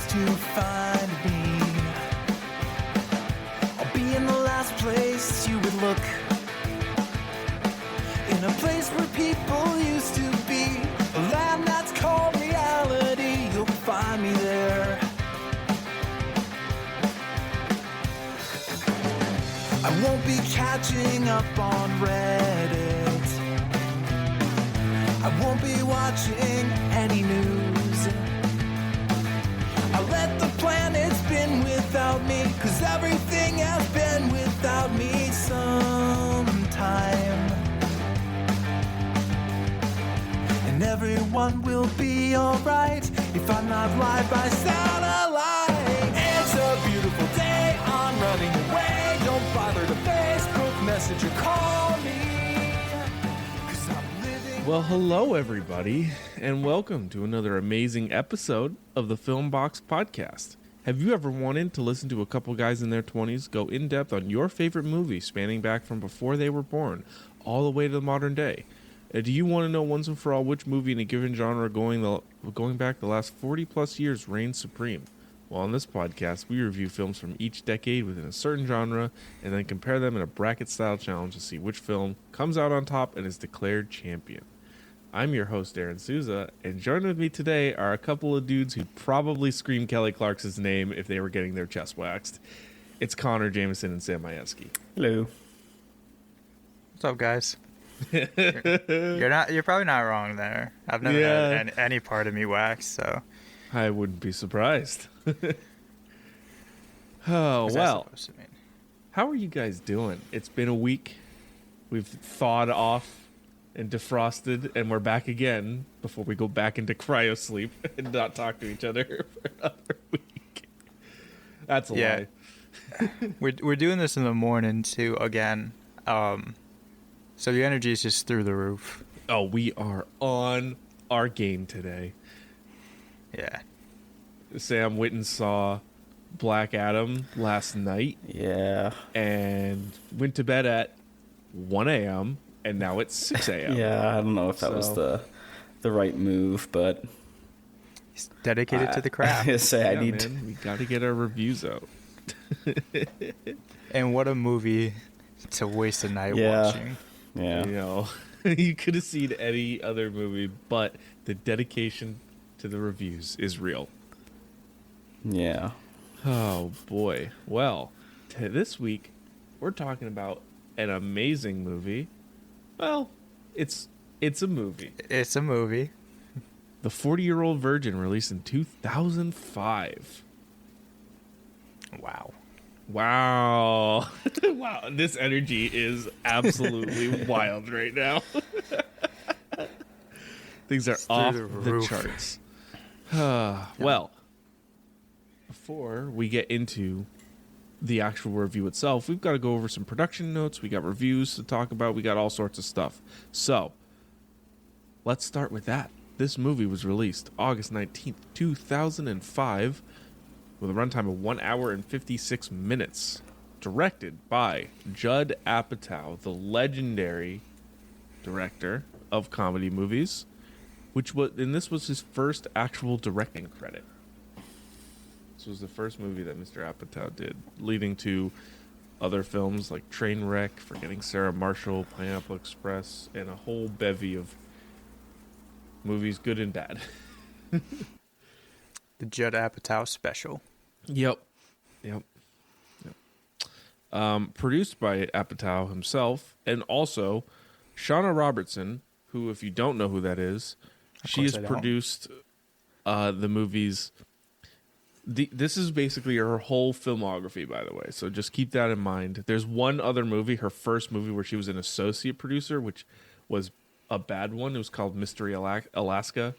used to find me. I'll be in the last place you would look, in a place where people used to be, a land that's called reality. You'll find me there. I won't be catching up on Reddit. I won't be watching any news. I let the planet spin without me, 'cause everything has been without me sometime. And everyone will be alright if I'm not live by satellite. It's a beautiful day, I'm running away. Don't bother to Facebook message or call me, 'cause I'm living. Well, hello everybody, and welcome to another amazing episode of the Filmbox Podcast. Have you ever wanted to listen to a couple guys in their 20s go in depth on your favorite movie spanning back from before they were born all the way to the modern day? Do you want to know once and for all which movie in a given genre going back the last 40 plus years reigns supreme? Well, on this podcast, we review films from each decade within a certain genre and then compare them in a bracket-style challenge to see which film comes out on top and is declared champion. I'm your host, Aaron Souza, and joining with me today are a couple of dudes who'd probably scream Kelly Clarkson's name if they were getting their chest waxed. It's Connor Jameson and Sam Majewski. Hello. What's up, guys? You're probably not wrong there. I've never had any part of me waxed, so I wouldn't be surprised. Oh, well. How are you guys doing? It's been a week. We've thawed off and defrosted, and we're back again before we go back into cryo sleep and not talk to each other for another week. That's a lie. We're doing this in the morning too again. So the energy is just through the roof. Oh, we are on our game today. Yeah. Sam Witten saw Black Adam last night. Yeah. And went to bed at 1 a.m. and now it's 6 a.m. Yeah, I don't know if that was the right move, but he's dedicated to the craft. Man, we got to get our reviews out. And what a movie to waste a night watching. Yeah. You know, you could have seen any other movie, but the dedication to the reviews is real. Yeah. Oh, boy. Well, this week, we're talking about an amazing movie. Well, it's a movie. It's a movie. The 40-Year-Old Virgin, released in 2005. Wow. Wow. Wow. This energy is absolutely wild right now. Things are off the charts. Well, before we get into the actual review itself, we've got to go over some production notes. We got reviews to talk about. We got all sorts of stuff. So, let's start with that. This movie was released August 19th, 2005, with a runtime of 1 hour and 56 minutes. Directed by Judd Apatow, the legendary director of comedy movies, and this was his first actual directing credit. This was the first movie that Mr. Apatow did, leading to other films like Trainwreck, Forgetting Sarah Marshall, Pineapple Express, and a whole bevy of movies, good and bad. The Judd Apatow special. Yep. Produced by Apatow himself, and also Shauna Robertson, who, if you don't know who that is, she has produced the movies. This is basically her whole filmography, by the way, so just keep that in mind. There's one other movie, her first movie, where she was an associate producer, which was a bad one. It was called Mystery Alaska.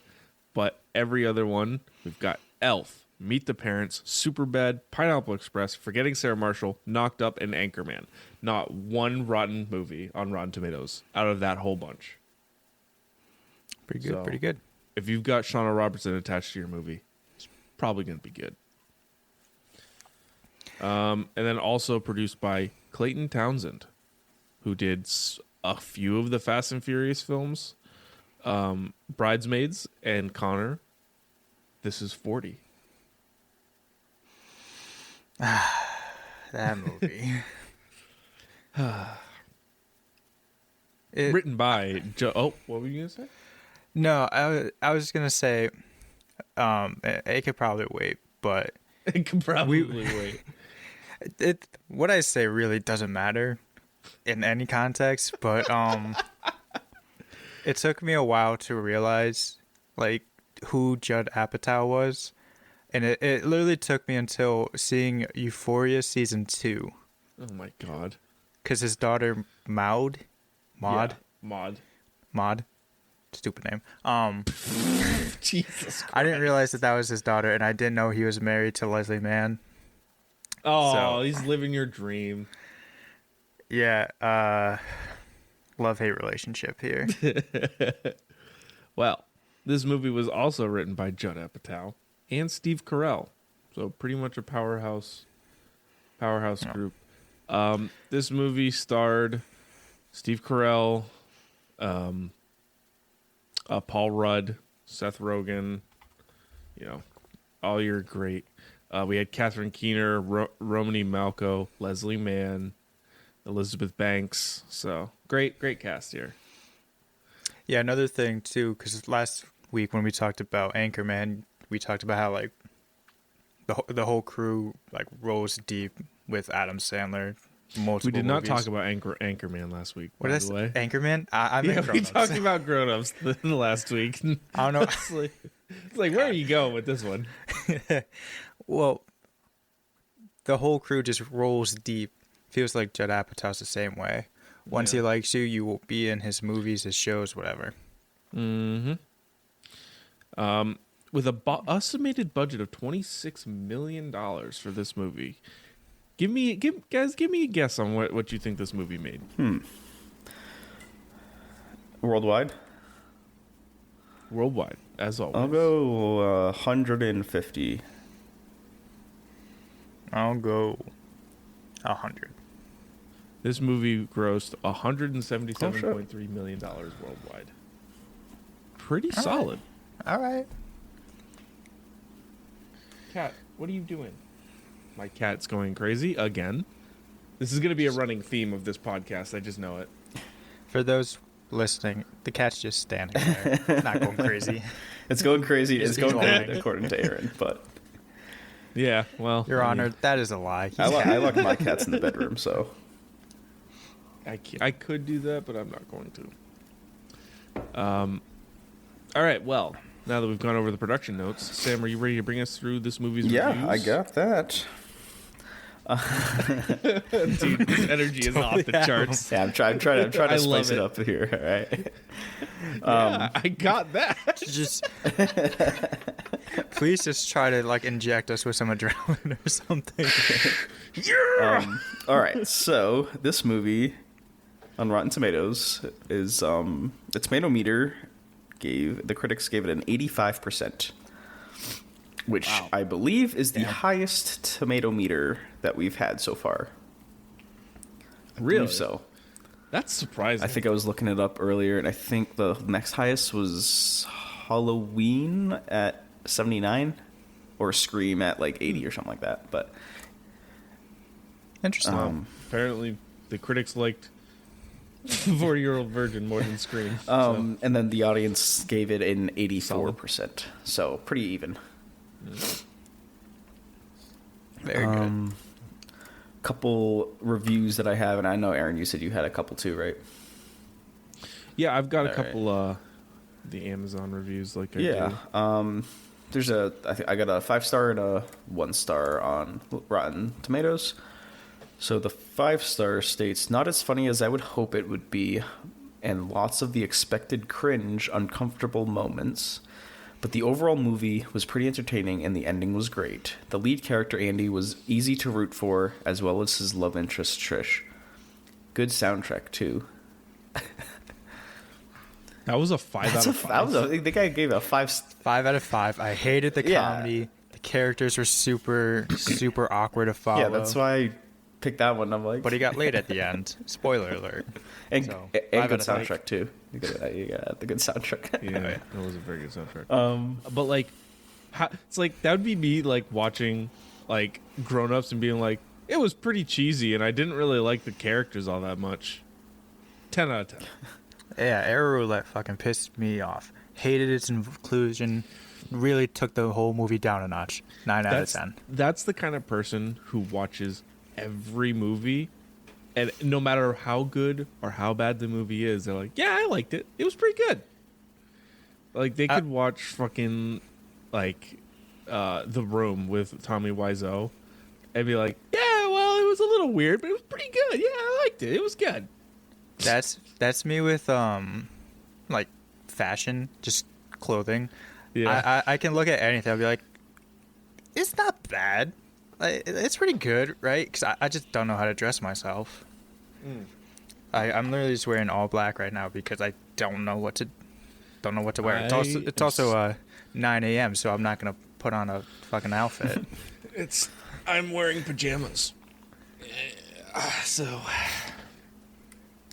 But every other one, we've got Elf, Meet the Parents, Superbad, Pineapple Express, Forgetting Sarah Marshall, Knocked Up, and Anchorman. Not one rotten movie on Rotten Tomatoes out of that whole bunch. Pretty good. If you've got Shauna Robertson attached to your movie, it's probably going to be good. And then also produced by Clayton Townsend, who did a few of the Fast and Furious films, Bridesmaids, and Connor, This Is 40. That movie. Written by Joe. Oh, what were you gonna say? No, I was gonna say, it could probably wait, but It could probably wait. What I say really doesn't matter in any context, but it took me a while to realize like who Judd Apatow was, and it literally took me until seeing Euphoria season 2, Oh my god. because his daughter Maud, Yeah, Maud. stupid name. Jesus. I didn't realize that was his daughter, and I didn't know he was married to Leslie Mann. Oh, So- he's living your dream. Yeah, love-hate relationship here. Well, this movie was also written by Judd Apatow and Steve Carrell, so pretty much a powerhouse group. This movie starred Steve Carell, Paul Rudd, Seth Rogen, all your great. We had Catherine Keener, Romany Malco, Leslie Mann, Elizabeth Banks. So great cast here. Yeah, another thing too, because last week when we talked about Anchorman, we talked about how like the whole crew like rose deep with Adam Sandler. Multiple We did not movies. talk about Anchorman last week. What by is the way, Anchorman? I'm yeah, in we Grown-Ups. talked about grown-ups the last week. I don't know. It's like, where are you going with this one? Well, the whole crew just rolls deep. Feels like Judd Apatow's the same way. Once he likes you, you will be in his movies, his shows, whatever. Mm-hmm. With a estimated budget of $26 million for this movie. Give me a guess on what you think this movie made. Worldwide? Worldwide, as always. I'll go 150. I'll go 100. This movie grossed $177.3 million worldwide. Pretty solid. All right. Cat, what are you doing? My cat's going crazy again. This is going to be a running theme of this podcast. I just know it. For those listening, the cat's just standing there, not going crazy. It's going crazy. It's going enjoying. great, according to Aaron. But Yeah, well, Your I mean, Honor, that is a lie. I lock my cats in the bedroom, so I could do that, but I'm not going to. All right. Well, now that we've gone over the production notes, Sam, are you ready to bring us through this movie's yeah, reviews? I got that. Dude, this energy is off the charts. Yeah, I'm trying to I love spice it it. up here. All right. Yeah, I got that. Just please just try to like inject us with some adrenaline or something. All right. So this movie on Rotten Tomatoes is the tomato meter the critics gave it an 85%, which I believe is the highest tomato meter that we've had so far. I Really? believe so. That's surprising. I think I was looking it up earlier, and I think the next highest was Halloween at 79, or Scream at like 80 or something like that. But Interesting. apparently the critics liked 40-Year-Old Virgin more than Scream. So. and then the audience gave it an 84%, so pretty even. Very good. Couple reviews that I have, and I know Aaron, you said you had a couple too, right? Yeah, I've got a All couple the Amazon reviews like I Yeah. do. There's I got a 5-star and a 1-star on Rotten Tomatoes. So the 5-star states, not as funny as I would hope it would be, and lots of the expected cringe, uncomfortable moments. But the overall movie was pretty entertaining and the ending was great. The lead character, Andy, was easy to root for, as well as his love interest, Trish. Good soundtrack, too. That was a 5 out of 5. I think I gave it a 5. 5 out of 5. I hated the Yeah. comedy. The characters were super awkward to follow. Yeah, that's why I picked that one. I'm like, But he got laid at the end. Spoiler alert. and, so, and 5 good out of 5. soundtrack, too. You got the good soundtrack. Yeah, that was a very good soundtrack. But like, it's like that would be me like watching like grown-ups and being like, it was pretty cheesy and I didn't really like the characters all that much. 10 out of 10. Yeah, Air Roulette fucking pissed me off. Hated its inclusion. Really took the whole movie down a notch. 9 out of 10. That's the kind of person who watches every movie, and no matter how good or how bad the movie is, they're like, yeah, I liked it. It was pretty good. Like, they could watch fucking, like, The Room with Tommy Wiseau and be like, yeah, well, it was a little weird, but it was pretty good. Yeah, I liked it. It was good. That's me with like fashion, just clothing. Yeah. I can look at anything. I'll be like, it's not bad. Like, it's pretty good, right? Because I just don't know how to dress myself. I'm literally just wearing all black right now because I don't know what to wear. It's also 9 a.m. so I'm not gonna put on a fucking outfit. I'm wearing pajamas. So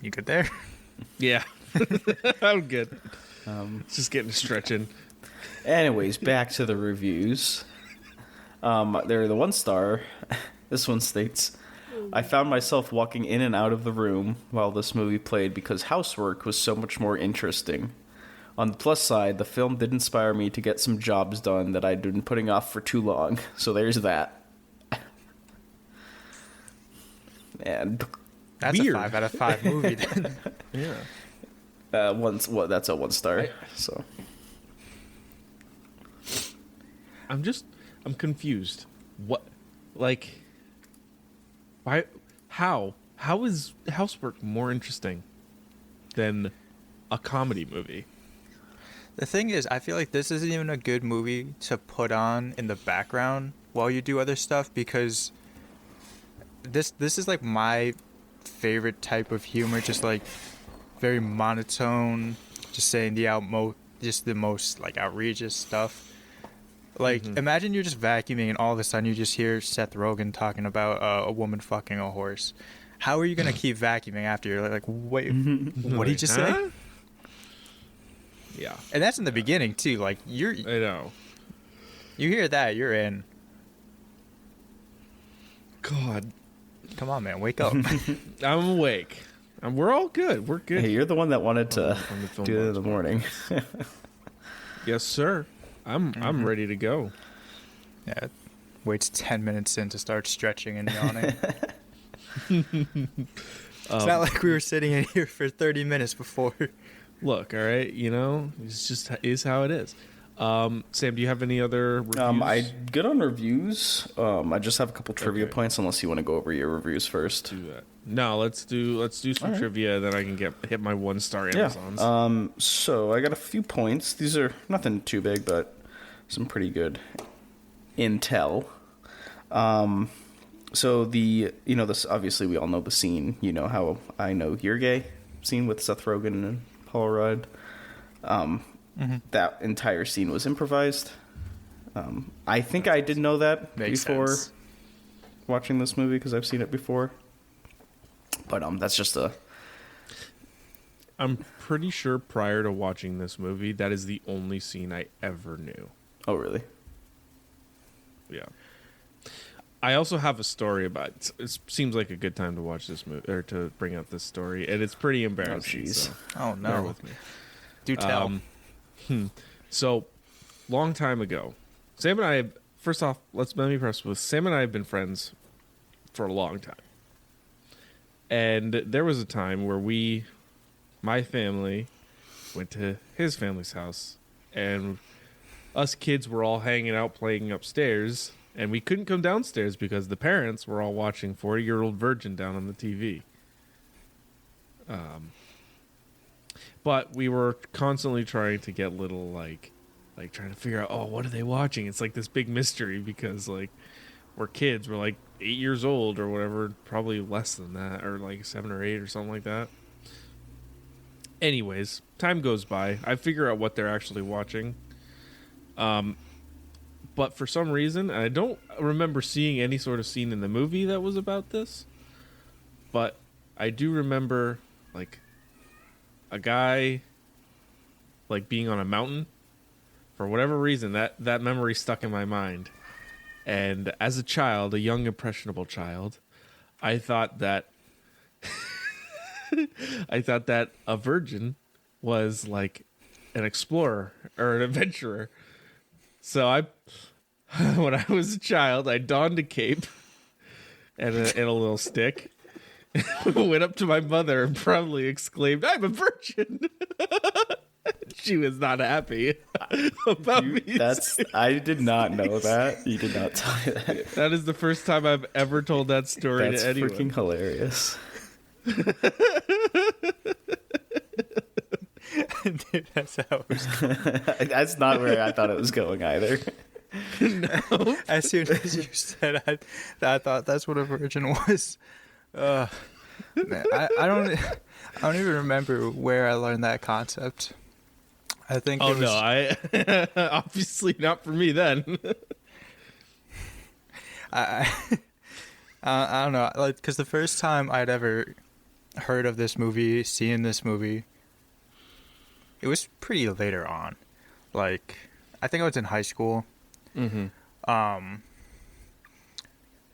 You good there? yeah. I'm good. Just getting stretching. Anyways, back to the reviews. They're the 1 star. This one states, I found myself walking in and out of the room while this movie played because housework was so much more interesting. On the plus side, the film did inspire me to get some jobs done that I'd been putting off for too long. So there's that. And That's Weird. a 5 out of 5 movie. Then. Yeah. that's a 1 star. So I'm confused. What, like, why, how is Housework more interesting than a comedy movie? The thing is, I feel like this isn't even a good movie to put on in the background while you do other stuff because this is like my favorite type of humor, just like very monotone, just saying the most like outrageous stuff. Like, imagine you're just vacuuming and all of a sudden you just hear Seth Rogen talking about a woman fucking a horse. How are you gonna keep vacuuming after you're like, wait, what did you just say? Yeah, And that's in the beginning too. Like I know. you hear that, you're in. God, Come on, man, wake up. I'm awake. We're all good. We're good. hey, you're the one that wanted to On the film do it in the box. morning. Yes, sir. I'm ready to go. Yeah, waits 10 minutes in to start stretching and yawning. It's not like we were sitting in here for 30 minutes before. Look, all right, it's just is how it is. Sam, do you have any other reviews? I good on reviews. I just have a couple trivia Okay. points unless you want to go over your reviews first. Do that. No, let's do some right. trivia. Then I can hit my 1 star Amazons. Yeah. So I got a few points. These are nothing too big, but some pretty good intel. So this obviously we all know the scene. You know how I know you're gay scene with Seth Rogen and Paul Rudd. That entire scene was improvised. I think I did know that Makes before sense. watching this movie because I've seen it before. But that's just I'm pretty sure prior to watching this movie, that is the only scene I ever knew. Oh, really? Yeah. I also have a story about it. It seems like a good time to watch this movie or to bring up this story, and it's pretty embarrassing. jeez. So Oh, bear no. with me. Do tell. So, long time ago, Sam and I. First off, let me preface with Sam and I have been friends for a long time, and there was a time where my family, went to his family's house, and us kids were all hanging out playing upstairs, and we couldn't come downstairs because the parents were all watching 40-Year-Old Virgin down on the TV. But we were constantly trying to get little like trying to figure out, oh, what are they watching? It's like this big mystery because like we're kids, we're like 8 years old or whatever, probably less than that, or like 7 or 8 or something like that. Anyways, time goes by. I figure out what they're actually watching. But for some reason, and I don't remember seeing any sort of scene in the movie that was about this, but I do remember like a guy like being on a mountain. For whatever reason, that memory stuck in my mind. And as a child, a young impressionable child, I thought that a virgin was like an explorer or an adventurer. So when I was a child, I donned a cape and a little stick, went up to my mother and proudly exclaimed, "I'm a virgin." She was not happy about me. I did not know that. You did not tell me that. That is the first time I've ever told that story That's to anyone. freaking hilarious. Dude, that's how it was. That's not where I thought it was going either. No. As soon as you said, I thought that's what a virgin was. Man, I don't even remember where I learned that concept. I think. Oh it was, no, I obviously not for me then. I don't know, like, because the first time I'd ever heard of this movie, seen this movie, it was pretty later on. Like, I think I was in high school. Mm-hmm. And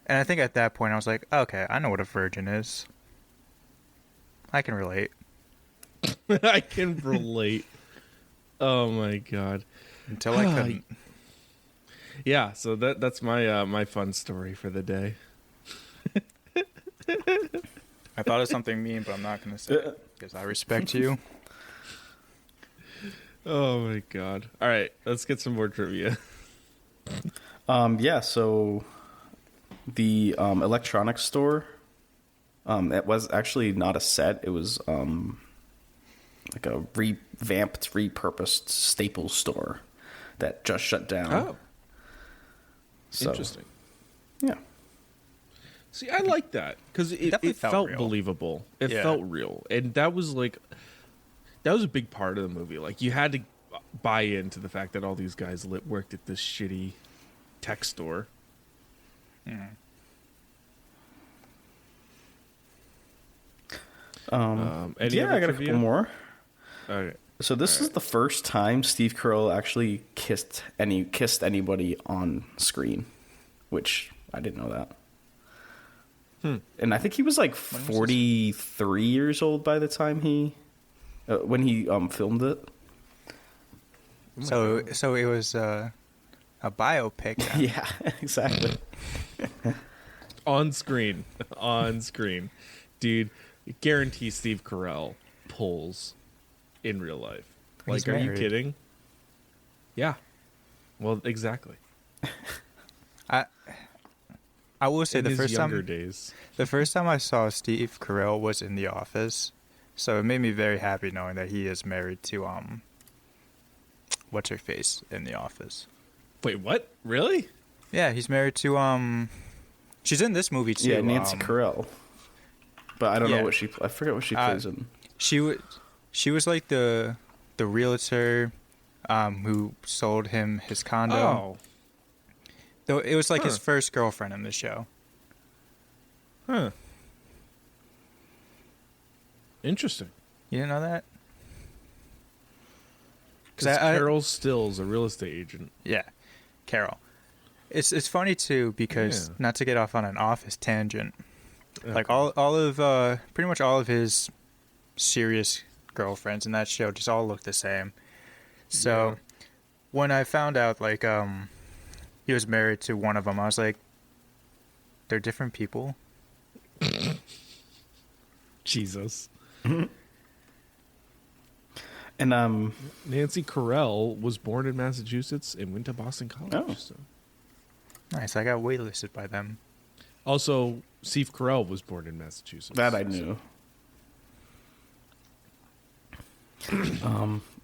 I think at that point I was like, okay, I know what a virgin is. I can relate. I can relate. Oh my god. Until I couldn't. Yeah, so that's my my fun story for the day. I thought of something mean, but I'm not going to say it because I respect you. Oh my god. All right, let's get some more trivia. Yeah, so the electronics store, it was actually not a set. It was like a revamped, repurposed Staples store that just shut down. Oh. So, Interesting. Yeah. See, I like that because it Definitely felt real. believable. It Yeah. felt real, and that was a big part of the movie. Like, you had to buy into the fact that all these guys worked at this shitty tech store. Any Yeah, other I got a trivia? couple more. Okay. So this is the first time Steve Carell actually kissed anybody on screen, which I didn't know that. And I think he was like 43 years old by the time when he filmed it. So it was a biopic. Then. Yeah, exactly. On screen, dude. Guarantee Steve Carell pulls in real life. He's Like, are you married. kidding? Yeah. Well, exactly. I will say In the his first younger time days. the first time I saw Steve Carell was in The Office, so it made me very happy knowing that he is married to what's her face in The Office. Wait, what? Really? Yeah, he's married to she's in this movie too. Yeah, Nancy Carell. But I don't know yeah. I forget what she plays in. She was like the realtor who sold him his condo. Oh. Though it was like his Huh. first girlfriend in the show. Huh. Interesting. You didn't know that? Because I- Carol Still's a real estate agent. Yeah, Carol. It's funny too because Yeah. not to get off on an Office tangent, like Okay. all of pretty much all of his serious girlfriends in that show just all look the same. So when I found out like he was married to one of them, I was like, they're different people. Jesus. And Nancy Carell was born in Massachusetts and went to Boston College. Oh. So. Nice, I got waitlisted by them. Also, Steve Carell was born in Massachusetts. that I knew.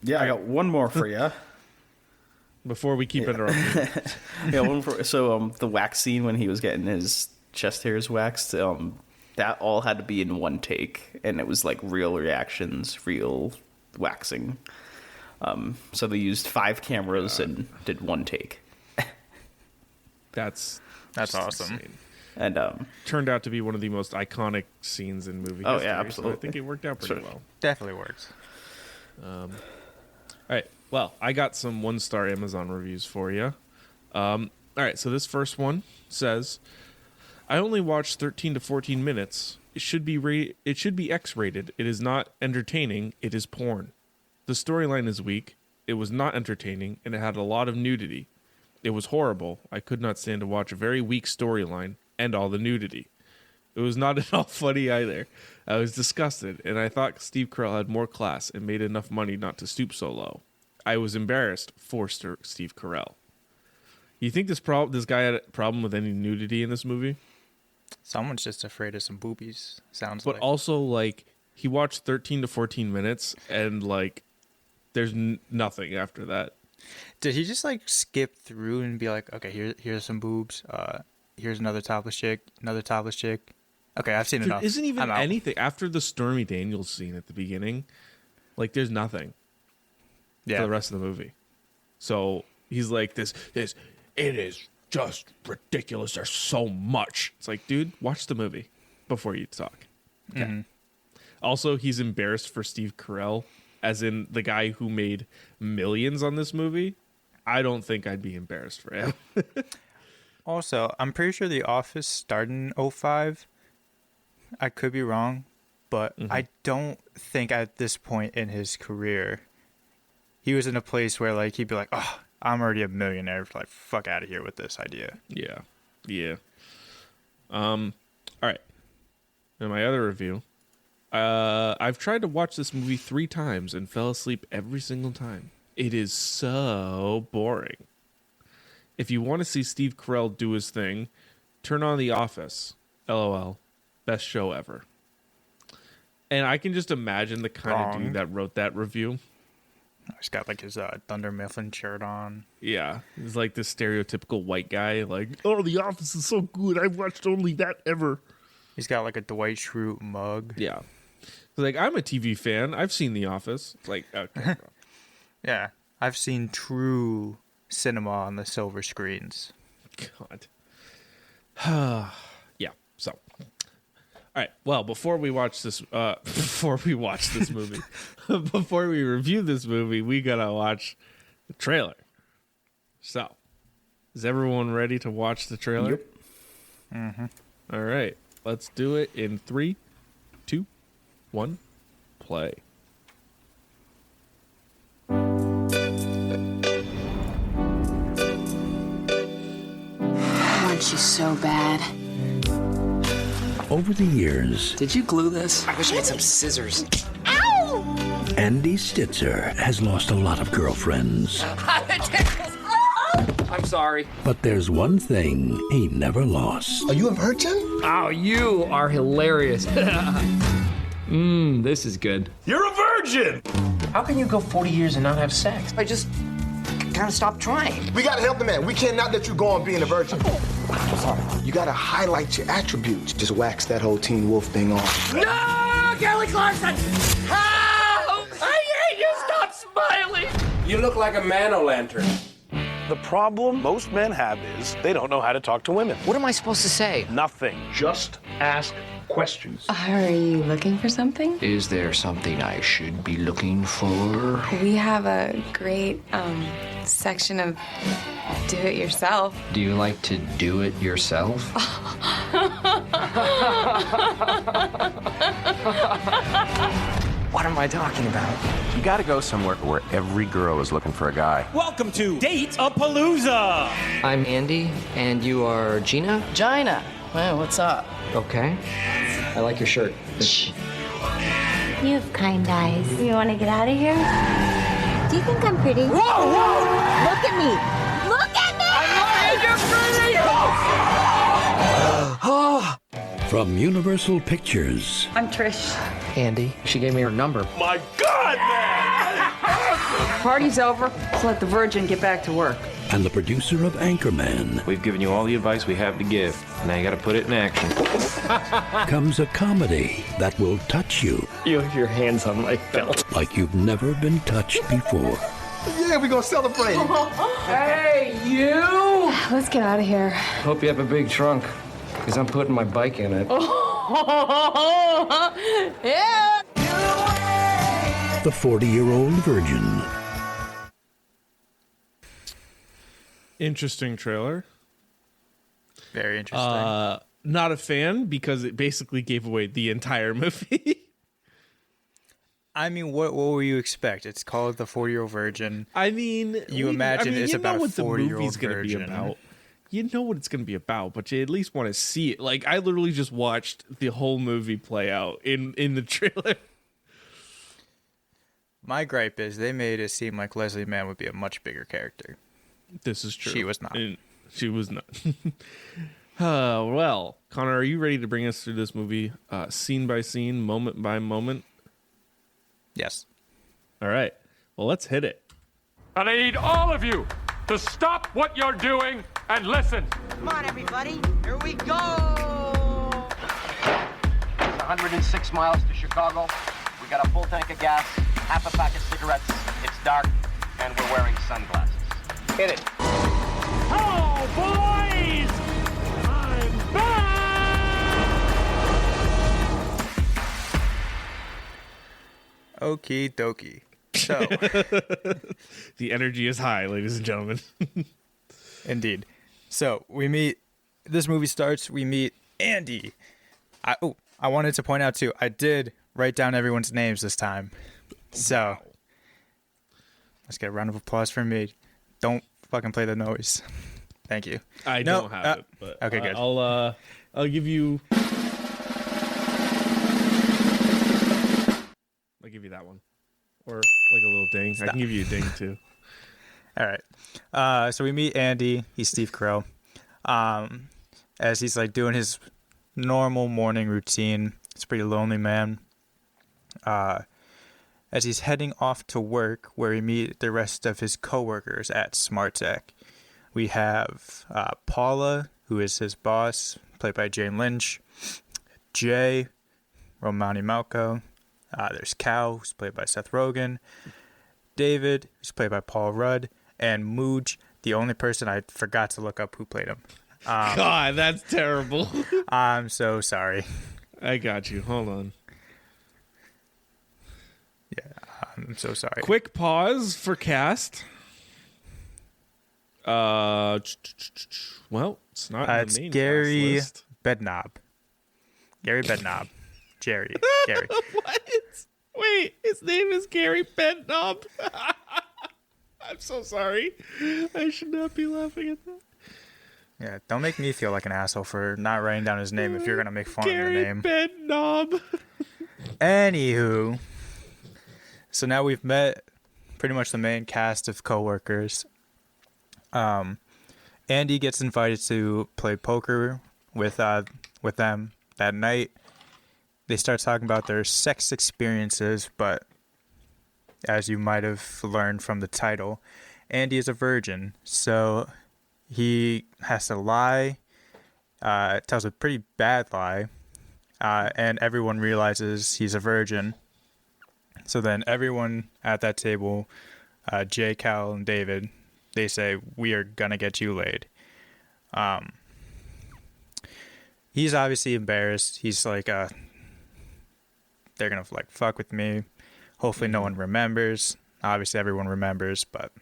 Yeah, I got one more for you. Before we keep interrupting. Yeah, one for so the wax scene when he was getting his chest hairs waxed, that all had to be in one take, and it was like real reactions, real waxing. So they used 5 cameras and did one take, That's That's just awesome. insane. and Turned out to be one of the most iconic scenes in movie Oh, history. yeah, So I absolutely. think it worked out pretty Sure. well. Definitely works. All right. Well, I got some 1-star Amazon reviews for you. All right, so this first one says, I only watched 13 to 14 minutes. It should be X-rated. It is not entertaining. It is porn. The storyline is weak. It was not entertaining, and it had a lot of nudity. It was horrible. I could not stand to watch a very weak storyline and all the nudity. It was not at all funny either. I was disgusted, and I thought Steve Carrell had more class and made enough money not to stoop so low. I was embarrassed for Steve Carell. You think this guy had a problem with any nudity in this movie? Someone's just afraid of some boobies, sounds But like. also, like, he watched 13 to 14 minutes, and, like, there's nothing after that. Did he just, like, skip through and be like, okay, here's some boobs, here's another topless chick. Okay, I've seen enough. There isn't even I'm out. anything. After the Stormy Daniels scene at the beginning, like, there's nothing for the rest of the movie. So he's like, it is just ridiculous. There's so much. It's like, dude, watch the movie before you talk. Okay. Mm-hmm. Also, he's embarrassed for Steve Carell, as in the guy who made millions on this movie. I don't think I'd be embarrassed for him. Also, I'm pretty sure The Office started in 2005. I could be wrong, but I don't think at this point in his career he was in a place where, like, he'd be like, oh, I'm already a millionaire. Like, fuck out of here with this idea. Yeah. All right. And my other review. I've tried to watch this movie 3 times and fell asleep every single time. It is so boring. If you want to see Steve Carell do his thing, turn on The Office. LOL. Best show ever. And I can just imagine the kind of dude that wrote that review. He's got, like, his Thunder Mifflin shirt on. Yeah. He's like this stereotypical white guy. Like, oh, The Office is so good. I've watched only that ever. He's got, like, a Dwight Schrute mug. Yeah. Like, I'm a TV fan. I've seen The Office. It's like, okay, bro. Yeah. I've seen true cinema on the silver screens. God. Yeah. So, all right. Well, before we watch this movie, before we review this movie, we gotta watch the trailer. So, is everyone ready to watch the trailer? Yep. Mm-hmm. All right. Let's do it in 3, 2, 1, play. I want you so bad. Over the years, Did you glue this? I wish I had some scissors. Andy Stitzer has lost a lot of girlfriends. I'm sorry. But there's one thing he never lost. Are you a virgin? Oh, you are hilarious. This is good. You're a virgin! How can you go 40 years and not have sex? I just kind of stopped trying. We gotta help the man. We cannot let you go on being a virgin. Sorry. You gotta highlight your attributes. Just wax that whole Teen Wolf thing off. No! Kelly Clarkson! Help! I hate you! Stop smiling! You look like a man-o'-lantern. The problem most men have is they don't know how to talk to women. What am I supposed to say? Nothing. Just ask questions. Are you looking for something? Is there something I should be looking for? We have a great section of do it yourself. Do you like to do it yourself? What am I talking about? You gotta go somewhere where every girl is looking for a guy. Welcome to Date-A-Palooza! I'm Andy, and you are Gina? Gina. Well, what's up? Okay. I like your shirt. You have kind eyes. You want to get out of here? Do you think I'm pretty? Whoa, whoa! Look at me! Look at me! From Universal Pictures. I'm Trish. Andy, she gave me her number. My God, man! Party's over. Let's let the virgin get back to work. And the producer of Anchorman. We've given you all the advice we have to give. Now you gotta put it in action. Comes a comedy that will touch you. You have your hands on my belt. Like you've never been touched before. Yeah, we gonna celebrate. Hey, you! Let's get out of here. Hope you have a big trunk, because I'm putting my bike in it. Yeah! The 40-Year-Old Virgin. Interesting trailer. Very interesting. Not a fan because it basically gave away the entire movie. I mean, what will you expect? It's called The 40-Year-Old Virgin. I mean, it's about a 40-year-old virgin. Be about. You know what it's going to be about, but you at least want to see it. Like, I literally just watched the whole movie play out in the trailer. My gripe is they made it seem like Leslie Mann would be a much bigger character. This is true. She was not. She was not. Well, Connor, are you ready to bring us through this movie scene by scene, moment by moment? Yes. All right. Well, let's hit it. And I need all of you to stop what you're doing and listen. Come on, everybody. Here we go. It's 106 miles to Chicago. We got a full tank of gas, half a pack of cigarettes. It's dark, and we're wearing sunglasses. Hit it. Hello, boys! I'm back! Okie dokie. So, the energy is high, ladies and gentlemen. Indeed. So this movie starts, we meet Andy. I wanted to point out too, I did write down everyone's names this time. So, let's get a round of applause for me. Don't fucking play the noise. Thank you. I don't have it, but okay, good. I'll give you that one. Or like a little ding. I can give you a ding too. All right. So we meet Andy. He's Steve Carrell. As he's like doing his normal morning routine. He's a pretty lonely man. As he's heading off to work, where we meet the rest of his coworkers at Smart Tech. We have Paula, who is his boss, played by Jane Lynch. Jay, Romani Malco. There's Cal, who's played by Seth Rogen. David, who's played by Paul Rudd. And Mooj, the only person I forgot to look up who played him. God, that's terrible. I'm so sorry. I got you. Hold on. Yeah, I'm so sorry. Quick pause for cast. Well, it's not in the it's main Gary cast list. Bednob. Gary Bednob. Gary. What? Wait, his name is Gary Bednob. I'm so sorry. I should not be laughing at that. Yeah, don't make me feel like an asshole for not writing down his name if you're gonna make fun of the name. Gary Bednob. Anywho, so now we've met pretty much the main cast of coworkers. Andy gets invited to play poker with them that night. They start talking about their sex experiences, but as you might have learned from the title, Andy is a virgin, so he has to lie. Tells a pretty bad lie, and everyone realizes he's a virgin. So then everyone at that table, Jay, Cal, and David, they say, "We are gonna get you laid." He's obviously embarrassed. He's like, they're gonna like fuck with me. Hopefully no one remembers. Obviously everyone remembers, but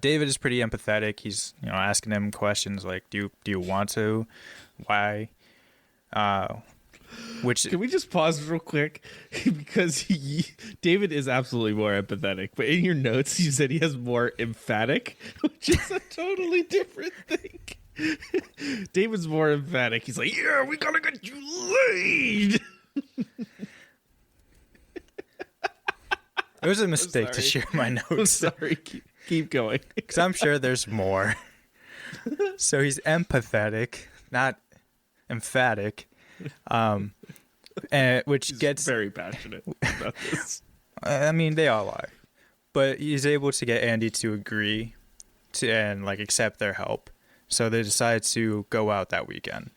David is pretty empathetic. He's asking him questions like, do you want to? Why? Which can we just pause real quick because David is absolutely more empathetic, but in your notes you said he has more emphatic, which is a totally different thing. David's more emphatic. He's like, "Yeah, we gotta get you laid." It was a mistake to share my notes. I'm sorry. Keep going. Because I'm sure there's more. So he's empathetic, not emphatic. Which He's gets very passionate about this. I mean, they all are. But he's able to get Andy to agree and accept their help. So they decide to go out that weekend.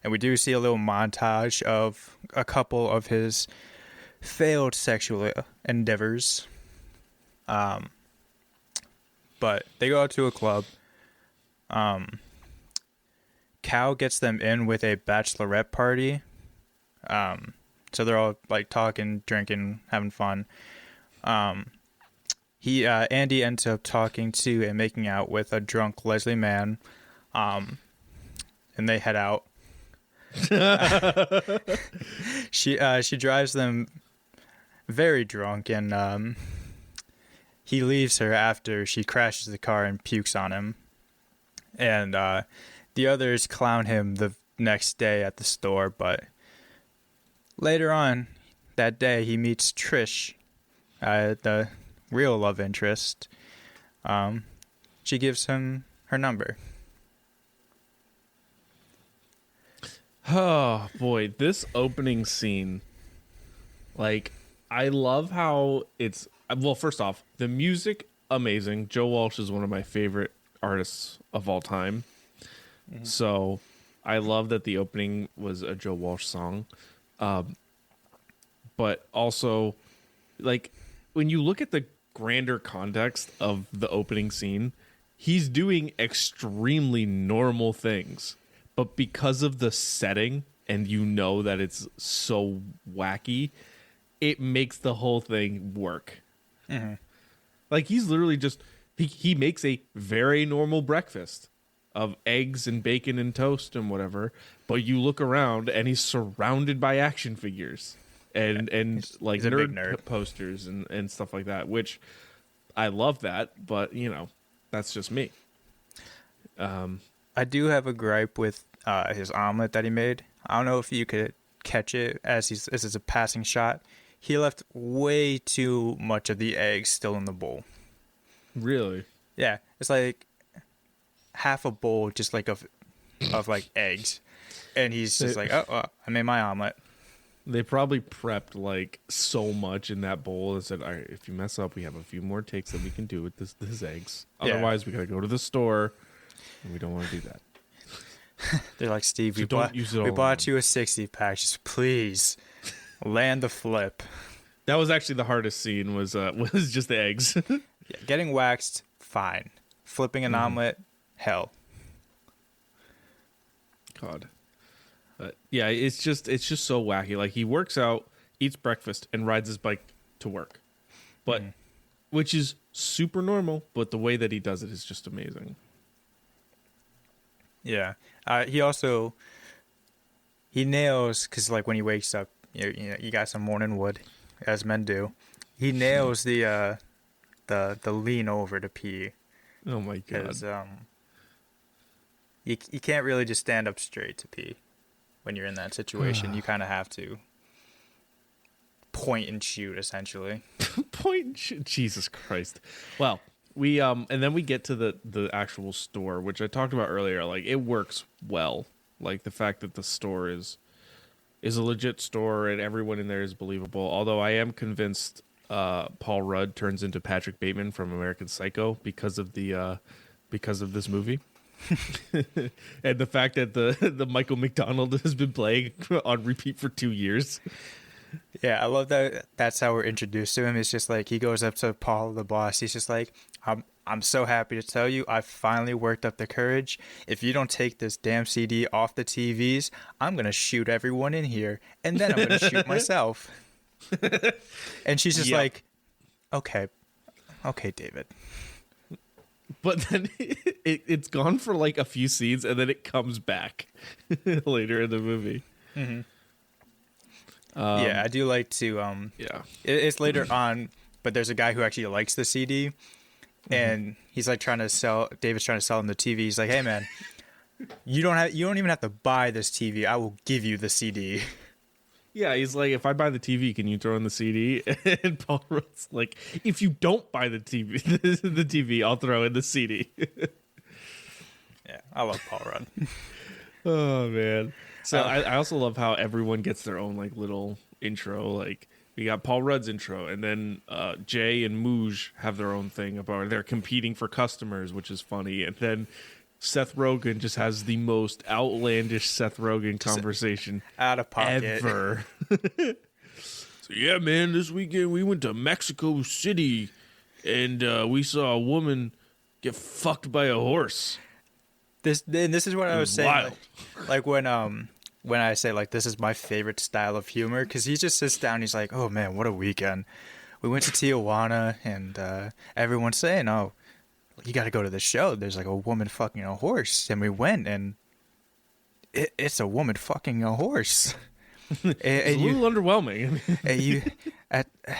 And we do see a little montage of a couple of his failed sexual endeavors. But they go out to a club. Cal gets them in with a bachelorette party. So they're all talking, drinking, having fun. Andy ends up talking to and making out with a drunk Leslie Mann. and they head out. She drives them very drunk, and he leaves her after she crashes the car and pukes on him. And the others clown him the next day at the store, but later on that day he meets Trish, the real love interest. She gives him her number. Oh boy, this opening scene, like, I love how it's, well, first off, the music, amazing. Joe Walsh is one of my favorite artists of all time. Mm-hmm. So I love that the opening was a Joe Walsh song. But also, like, when you look at the grander context of the opening scene, he's doing extremely normal things. But because of the setting, and you know that it's so wacky, it makes the whole thing work. Mm-hmm. Like, he's literally just, he makes a very normal breakfast of eggs and bacon and toast and whatever. But you look around, and he's surrounded by action figures and like nerd posters and stuff like that, which I love that. But, you know, that's just me. I do have a gripe with his omelet that he made. I don't know if you could catch it as it's a passing shot. He left way too much of the eggs still in the bowl. Really? Yeah, it's like half a bowl just like of like eggs, and he's just like, oh, I made my omelet. They probably prepped like so much in that bowl and said, all right, if you mess up, we have a few more takes that we can do with this eggs. Otherwise, we gotta go to the store. And we don't want to do that. They're like, Steve, so we bought you a 60-pack. Just please land the flip. That was actually the hardest scene. Was just the eggs. Yeah, getting waxed, fine. Flipping an omelet, hell. God. But yeah, it's just so wacky. Like, he works out, eats breakfast, and rides his bike to work. But which is super normal. But the way that he does it is just amazing. Yeah, he nails, because like when he wakes up, you got some morning wood, as men do. He nails the lean over to pee. Oh my god! Because you can't really just stand up straight to pee when you're in that situation. You kind of have to point and shoot, essentially. Point and shoot. Jesus Christ! Well. We and then we get to the actual store, which I talked about earlier. Like, it works well. Like, the fact that the store is a legit store and everyone in there is believable. Although I am convinced Paul Rudd turns into Patrick Bateman from American Psycho because of this movie. And the fact that the Michael McDonald has been playing on repeat for 2 years. Yeah, I love that. That's how we're introduced to him. It's just like he goes up to Paul, the boss. He's just like, I'm so happy to tell you I finally worked up the courage. If you don't take this damn CD off the TVs, I'm going to shoot everyone in here, and then I'm going to shoot myself. And she's just like, okay, David. But then it's gone for like a few scenes, and then it comes back later in the movie. Mm-hmm. Yeah, I do like to. Yeah, it's later on, but there's a guy who actually likes the CD, and he's like David's trying to sell him the TV. He's like, "Hey, man, you don't even have to buy this TV. I will give you the CD." Yeah, he's like, "If I buy the TV, can you throw in the CD?" And Paul Rudd's like, "If you don't buy the TV, I'll throw in the CD." Yeah, I love Paul Rudd. Oh man. So I also love how everyone gets their own like little intro. Like, we got Paul Rudd's intro, and then Jay and Mooj have their own thing about they're competing for customers, which is funny. And then Seth Rogen just has the most outlandish Seth Rogen conversation out of pocket ever. So yeah, man, this weekend we went to Mexico City, and we saw a woman get fucked by a horse. This is what I was saying. Like when I say like this is my favorite style of humor, because he just sits down. He's like, "Oh man, what a weekend! We went to Tijuana, and everyone's saying, oh, you got to go to the show. There's like a woman fucking a horse, and we went, and it's a woman fucking a horse. It's a little underwhelming.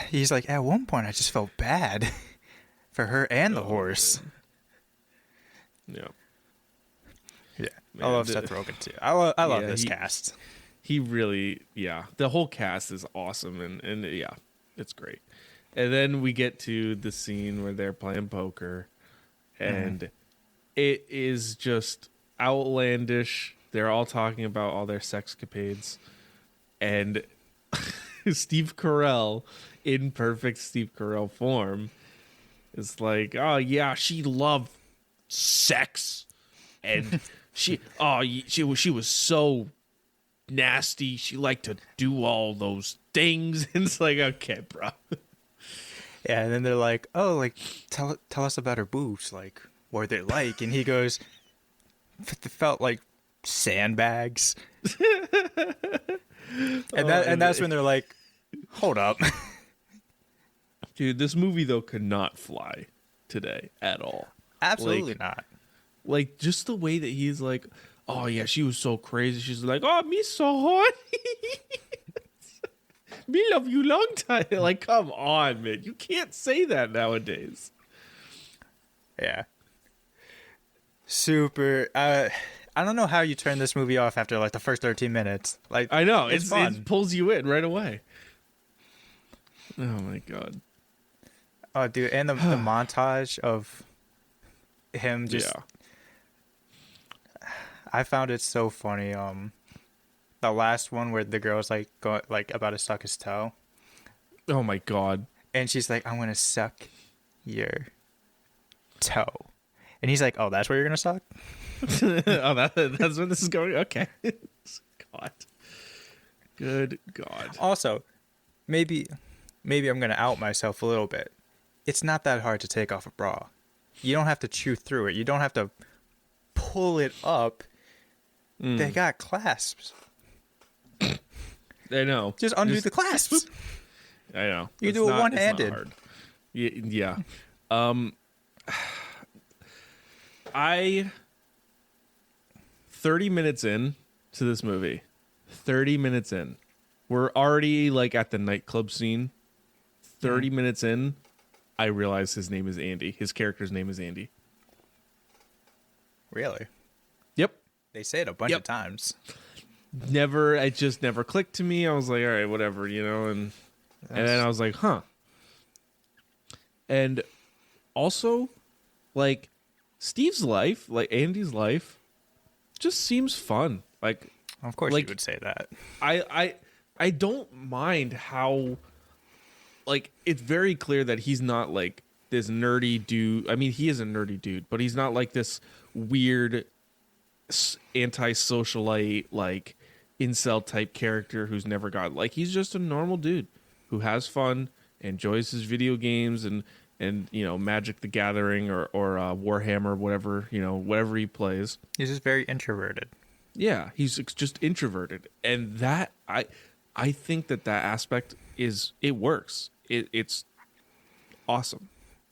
He's like, at one point, I just felt bad for her and the horse. Yeah. Yeah. Man, I love Seth Rogen, too. I love this cast. He really, the whole cast is awesome, and yeah, it's great. And then we get to the scene where they're playing poker, and it is just outlandish. They're all talking about all their sexcapades, and Steve Carell, in perfect Steve Carell form, is like, oh yeah, she loved sex, and she was so nasty. She liked to do all those things. And it's like, okay, bro. Yeah, and then they're like, oh, like tell us about her boobs, like what are they like? And he goes, it felt like sandbags. and that's when they're like, hold up. Dude, this movie though could not fly today at all. Absolutely not. Like just the way that he's like, oh yeah, she was so crazy. She's like, oh, me so horny. Me love you long time. Like, come on, man. You can't say that nowadays. Yeah. Super. I don't know how you turn this movie off after like the first 13 minutes. Like, I know it's fun. It pulls you in right away. Oh my god. Oh, dude, and the montage of him just. Yeah. I found it so funny. The last one where the girl's like about to suck his toe. Oh my god. And she's like, I'm gonna suck your toe. And he's like, oh, that's where you're gonna suck? Oh, that's where this is going? Okay. God. Good God. Also, maybe I'm gonna out myself a little bit. It's not that hard to take off a bra. You don't have to chew through it. You don't have to pull it up. They got clasps. I know. Just undo the clasps. I know. You do it one-handed. Yeah. 30 minutes in to this movie. 30 minutes in. We're already like at the nightclub scene. 30 minutes in, I realize his name is Andy. His character's name is Andy. Really? Yep. They say it a bunch of times. It just never clicked to me. I was like, all right, whatever, and then I was like, huh. And also, like, Steve's life, like Andy's life, just seems fun. Like, of course, you would say that. I don't mind how, like, it's very clear that he's not like this nerdy dude. I mean, he is a nerdy dude, but he's not like this weird anti-socialite, like incel type character who's never got, like, he's just a normal dude who has fun, enjoys his video games and Magic the Gathering or Warhammer, whatever he plays. He's just very introverted. Yeah, he's just introverted, and that I think that aspect it works. It's awesome.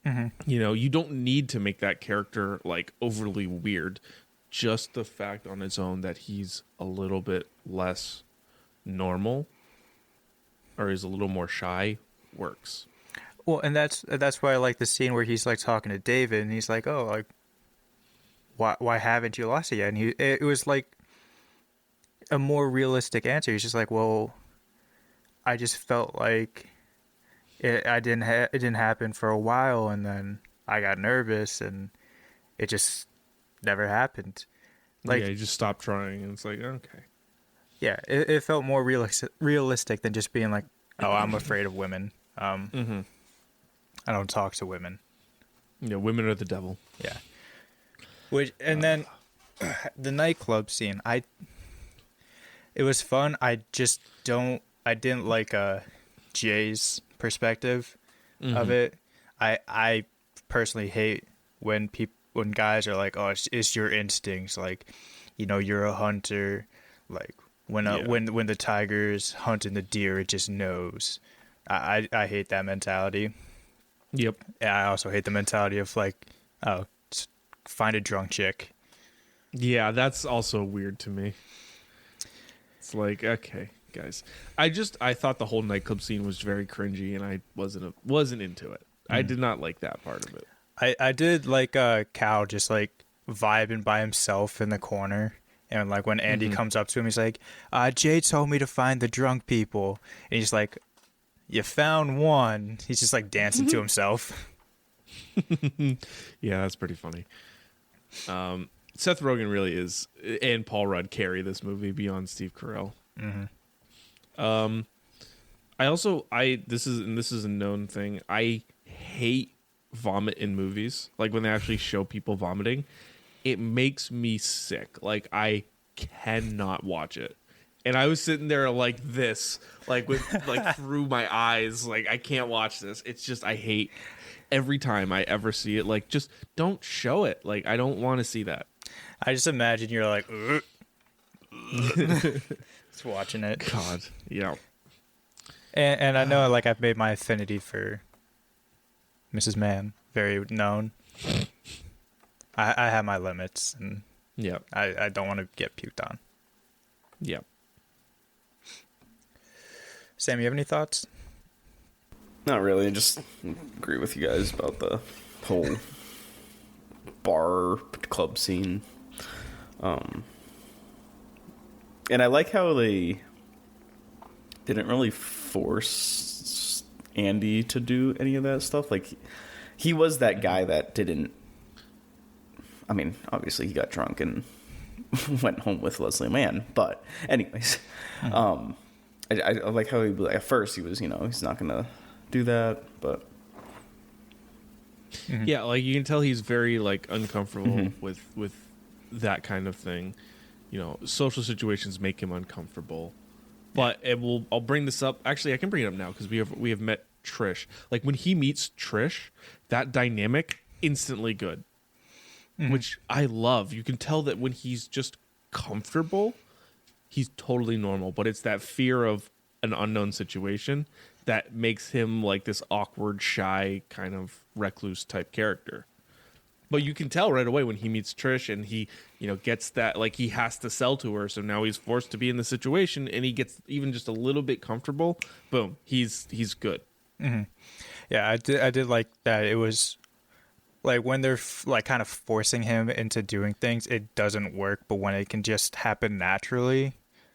Mm-hmm. You don't need to make that character like overly weird. Just the fact on its own that he's a little bit less normal or is a little more shy works. Well, and that's why I like the scene where he's like talking to David, and he's like, "Oh, like, why haven't you lost it yet?" And it was like a more realistic answer. He's just like, "Well, I just felt like it didn't happen for a while, and then I got nervous, and it just never happened." Like, yeah, you just stopped trying, and it's like, okay. Yeah, it felt more realistic than just being like, "Oh, I'm afraid of women. I don't talk to women." Yeah, women are the devil. Yeah. Then the nightclub scene, it was fun. I didn't like Jay's perspective of it. I personally hate when guys are like, "Oh, it's your instincts, like, you're a hunter, like when the tiger's hunting the deer, it just knows." I hate that mentality. Yep. Yeah, I also hate the mentality of like, oh, find a drunk chick. Yeah, that's also weird to me. It's like, okay, guys. I thought the whole nightclub scene was very cringy, and I wasn't into it. I did not like that part of it. I did like Cal just like vibing by himself in the corner. And like when Andy comes up to him, he's like, Jay told me to find the drunk people. And he's like, you found one. He's just like dancing to himself. Yeah, that's pretty funny. Seth Rogen really is, and Paul Rudd carry this movie beyond Steve Carell. This is a known thing. I hate vomit in movies. Like when they actually show people vomiting, it makes me sick. Like I cannot watch it. And I was sitting there like this, like with like through my eyes, like I can't watch this. It's just I hate every time I ever see it. Like just don't show it. Like I don't want to see that. I just imagine you're like just watching it. God, yeah. And I know like I've made my affinity for Mrs. Mann very known. I have my limits, and yeah, I don't want to get puked on. Yeah. Sam, you have any thoughts? Not really. I just agree with you guys about the whole bar club scene. And I like how they didn't really force Andy to do any of that stuff. Like, he was that guy that didn't... I mean, obviously he got drunk and went home with Leslie Mann. But anyways, I like how he, at first he was, he's not going to do that, but... Yeah, like you can tell he's very like uncomfortable with that kind of thing. Social situations make him uncomfortable. But I'll bring this up. Actually, I can bring it up now because we have met Trish. Like when he meets Trish, that dynamic instantly good, which I love. You can tell that when he's just comfortable, he's totally normal. But it's that fear of an unknown situation that makes him like this awkward, shy, kind of recluse type character. But you can tell right away when he meets Trish and he, gets that, like he has to sell to her. So now he's forced to be in the situation and he gets even just a little bit comfortable. Boom. He's good. Yeah, I did like that. It was like when they're like kind of forcing him into doing things, it doesn't work. But when it can just happen naturally,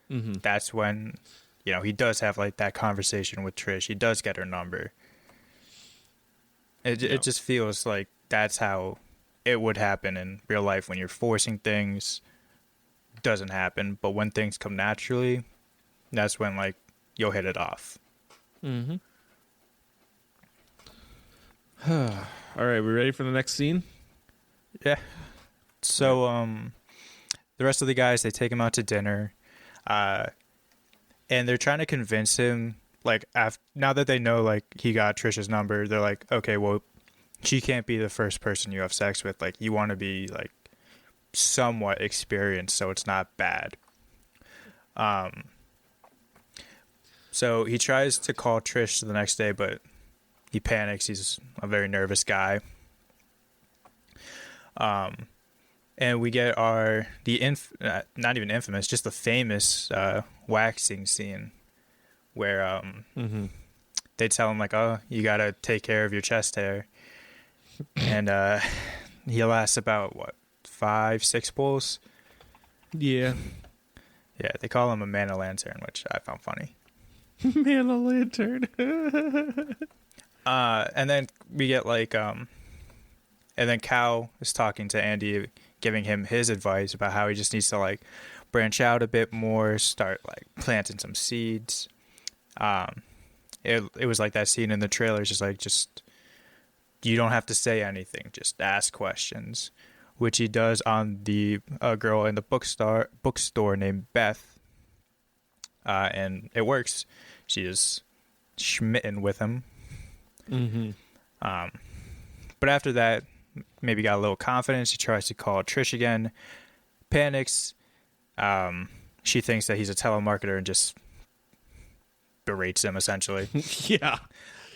that's when, he does have like that conversation with Trish. He does get her number. It just feels like that's how it would happen in real life. When you're forcing things, doesn't happen. But when things come naturally, that's when like you'll hit it off. All right, we ready for the next scene? Yeah. So the rest of the guys, they take him out to dinner, and they're trying to convince him, like, now that they know like he got Trisha's number, they're like, okay, well, she can't be the first person you have sex with. Like, you want to be like somewhat experienced so it's not bad. So he tries to call Trish the next day, but he panics. He's a very nervous guy. And we get not even infamous, just the famous waxing scene where they tell him like, oh, you got to take care of your chest hair. And he lasts about, 5-6 pulls? Yeah. Yeah, they call him a man-o'-lantern, which I found funny. Man-o'-lantern. And then we get and then Cal is talking to Andy, giving him his advice about how he just needs to like branch out a bit more, start like planting some seeds. It was like that scene in the trailer, just you don't have to say anything, just ask questions, which he does on the girl in the bookstore named Beth, and it works. She is smitten with him. But after that, maybe got a little confidence. He tries to call Trish again, panics. She thinks that he's a telemarketer and just berates him essentially. Yeah.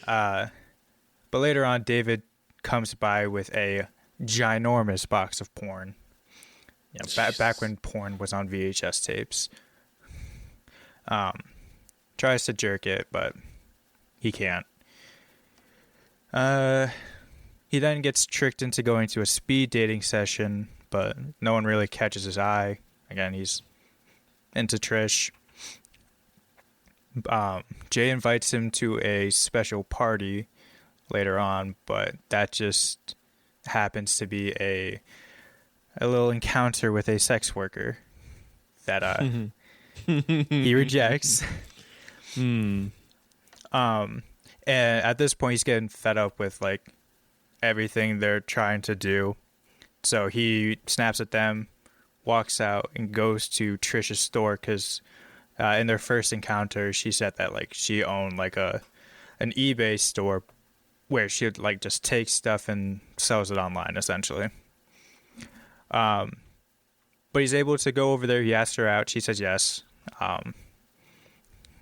But later on, David comes by with a ginormous box of porn. Back when porn was on VHS tapes. Tries to jerk it, but he can't. He then gets tricked into going to a speed dating session, but no one really catches his eye. Again, he's into Trish. Jay invites him to a special party later on, but that just happens to be a little encounter with a sex worker that he rejects. And at this point, he's getting fed up with like everything they're trying to do, so he snaps at them, walks out, and goes to Trish's store because in their first encounter, she said that like she owned like an eBay store where she'd like just take stuff and sells it online essentially. But he's able to go over there. He asks her out. She says yes.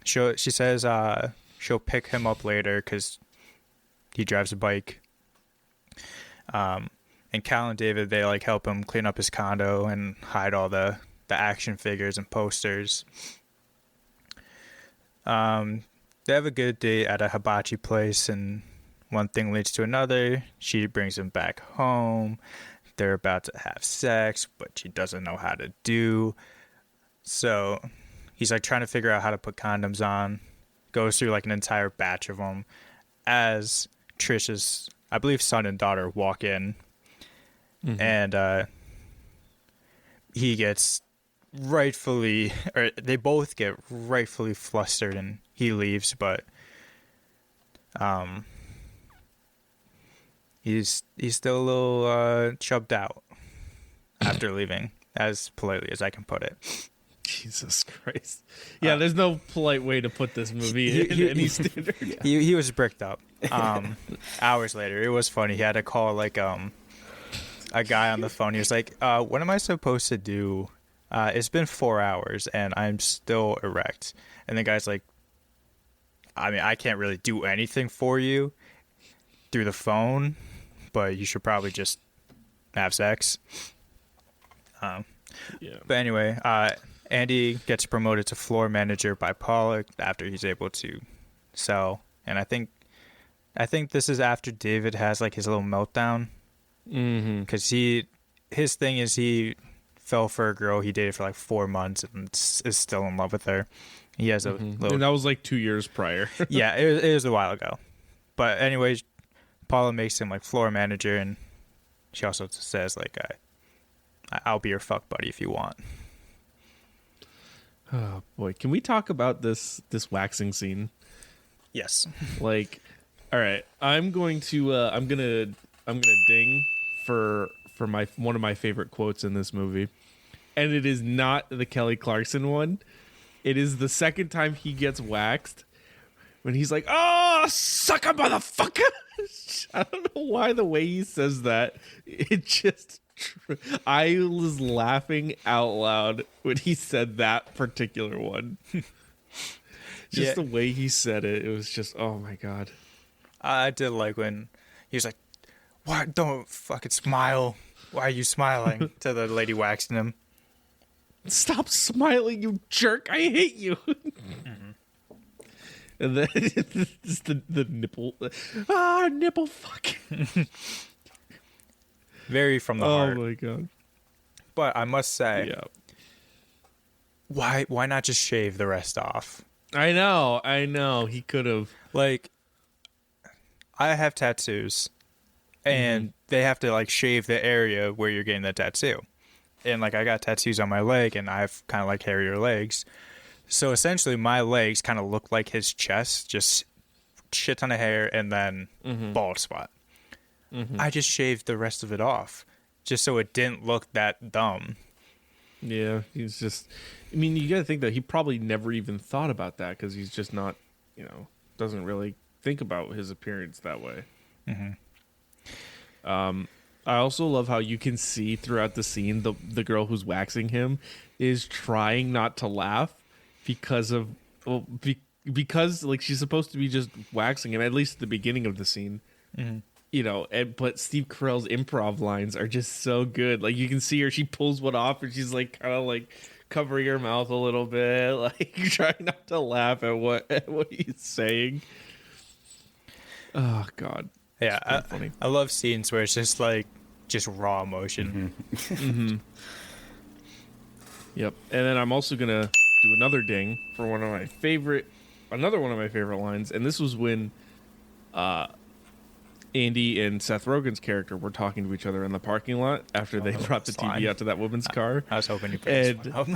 She says she'll pick him up later because he drives a bike. And Cal and David, they like help him clean up his condo and hide all the action figures and posters. They have a good date at a hibachi place, and one thing leads to another. She brings him back home. They're about to have sex, but she doesn't know how to do. So he's like trying to figure out how to put condoms on. Goes through like an entire batch of them as Trish's, I believe, son and daughter walk in. And he gets they both get rightfully flustered, and he leaves, but he's still a little chubbed out after leaving, as politely as I can put it. Jesus Christ. Yeah, there's no polite way to put this movie in any standard. He was bricked up. Hours later, it was funny. He had to call like a guy on the phone. He was like, what am I supposed to do? It's been 4 hours and I'm still erect. And the guy's like, I mean, I can't really do anything for you through the phone, but you should probably just have sex. But anyway, Andy gets promoted to floor manager by Pollock after he's able to sell. And I think this is after David has like his little meltdown. Because his thing is he fell for a girl he dated for like 4 months and is still in love with her. He has a little... And that was like 2 years prior. Yeah, it was a while ago. But anyways, Paula makes him like floor manager, and she also says like, I'll be your fuck buddy if you want. Oh boy, can we talk about this waxing scene? Yes. Like, all right, I'm gonna ding for one of my favorite quotes in this movie, and it is not the Kelly Clarkson one. It is the second time he gets waxed when he's like, "Oh, sucker, motherfucker!" I don't know why the way he says that. It just, I was laughing out loud when he said that particular one. Just the way he said it, it was just, oh my god. I did like when he was like, "Why don't fucking smile? Why are you smiling?" to the lady waxing him. Stop smiling, you jerk! I hate you. And then it's the nipple. Nipple fuck. Very from the heart. Oh my god. But I must say, why not just shave the rest off? I know. He could have. Like, I have tattoos, and they have to like shave the area where you're getting the tattoo. And like I got tattoos on my leg, and I have kind of like hairier legs. So essentially, my legs kind of look like his chest, just shit ton of hair and then bald spot. I just shaved the rest of it off, just so it didn't look that dumb. Yeah, he's just. I mean, you got to think that he probably never even thought about that because he's just not, doesn't really think about his appearance that way. I also love how you can see throughout the scene the girl who's waxing him is trying not to laugh because like she's supposed to be just waxing him, at least at the beginning of the scene. But Steve Carell's improv lines are just so good. Like you can see her, she pulls one off and she's like kind of like covering her mouth a little bit, like trying not to laugh at what he's saying. Oh God. Yeah, funny. I love scenes where it's just like raw emotion. Yep. And then I'm also gonna do another ding for another one of my favorite lines, and this was when Andy and Seth Rogen's character were talking to each other in the parking lot after they brought the TV out to that woman's car. I was hoping you put this one up.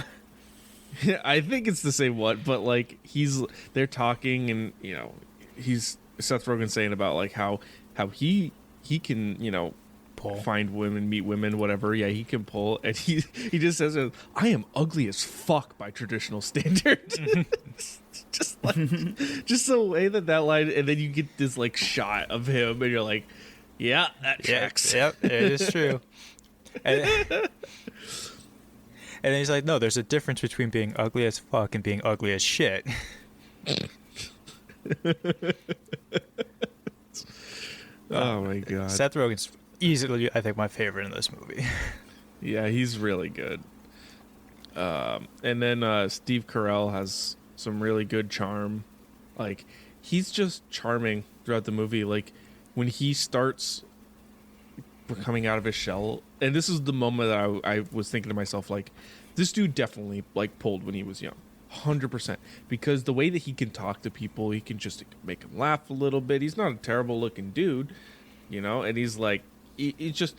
I think it's the same one, but like they're talking, and Seth Rogen saying about like how he can pull, find women, meet women, whatever. Yeah, he can pull, and he just says, "I am ugly as fuck by traditional standards." just the way that line, and then you get this like shot of him, and you're like, "Yeah, that tracks." Yep, it is true. And then he's like, "No, there's a difference between being ugly as fuck and being ugly as shit." Oh my God. Seth Rogen's easily, I think, my favorite in this movie. Yeah, he's really good. And then Steve Carrell has some really good charm. Like, he's just charming throughout the movie. Like, when he starts coming out of his shell, and this is the moment that I was thinking to myself, like, this dude definitely like pulled when he was young. 100%, because the way that he can talk to people, he can just make them laugh a little bit. He's not a terrible looking dude, and he's like, it just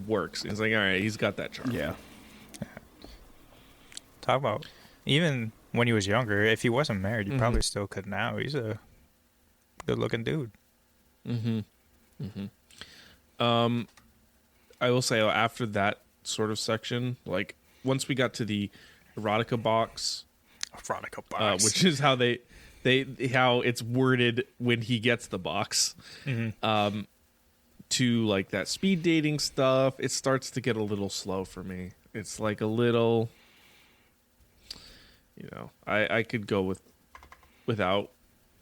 works. It's like, all right, he's got that charm. Yeah. Talk about even when he was younger. If he wasn't married, you probably still could now. He's a good looking dude. I will say after that sort of section, like once we got to the erotica box, which is how how it's worded when he gets the box, to like that speed dating stuff, it starts to get a little slow for me. It's like a little, I could go without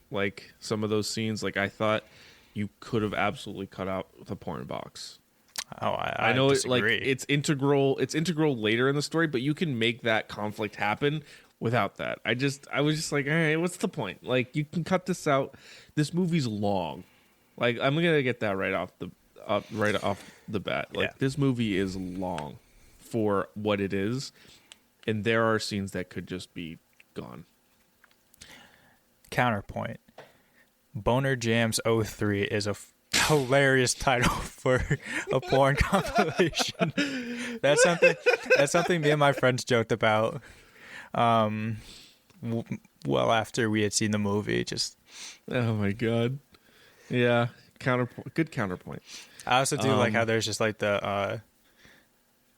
like some of those scenes. Like, I thought you could have absolutely cut out the porn box. Oh, I know disagree. it's integral later in the story, but you can make that conflict happen without that. I was just like, all right, what's the point? Like, you can cut this out. This movie's long. Like, I'm gonna get that right off the bat. Like, this movie is long for what it is, and there are scenes that could just be gone. Counterpoint: Boner Jams 03 is a hilarious title for a porn compilation. That's something me and my friends joked about. Well, after we had seen the movie, just oh my God, yeah, good counterpoint. I also do like how there's just like the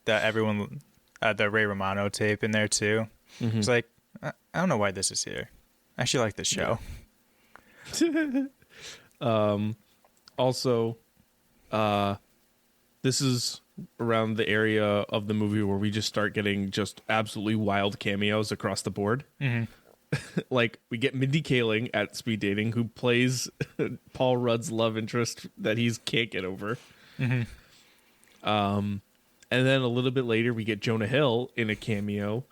everyone the Ray Romano tape in there too. It's like, I don't know why this is here. I actually like this show. Also, this is around the area of the movie where we just start getting just absolutely wild cameos across the board. Like, we get Mindy Kaling at Speed Dating, who plays Paul Rudd's love interest that he can't get over. And then a little bit later, we get Jonah Hill in a cameo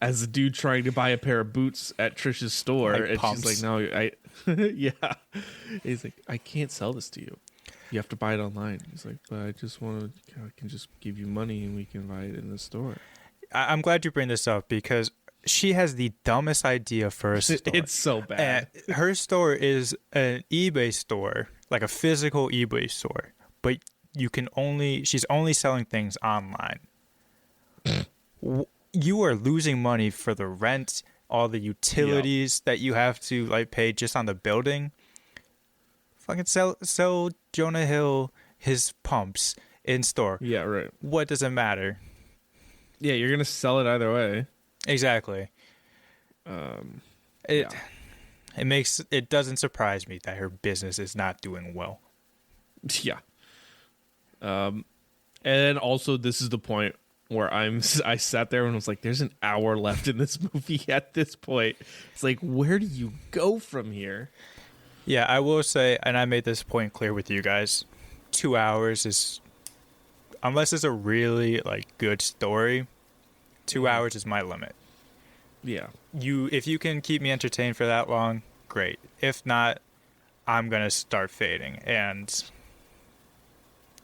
as a dude trying to buy a pair of boots at Trish's store. Like and pumps. she's like, no, yeah. He's like, I can't sell this to you. You have to buy it online. He's like, but I just want to, I can just give you money and we can buy it in the store. I'm glad you bring this up because she has the dumbest idea for a store. It's so bad. Her store is an eBay store, like a physical eBay store, but she's only selling things online. You are losing money for the rent, all the utilities that you have to like pay just on the building. Fucking sell Jonah Hill his pumps in store. Yeah, right. What does it matter? Yeah, you're gonna sell it either way. Exactly. It doesn't surprise me that her business is not doing well. Yeah. And then also this is the point where I sat there and was like, there's an hour left in this movie at this point. It's like, where do you go from here? Yeah, I will say, and I made this point clear with you guys, 2 hours is, unless it's a really like good story, 2 hours is my limit. Yeah. If you can keep me entertained for that long, great. If not, I'm gonna start fading and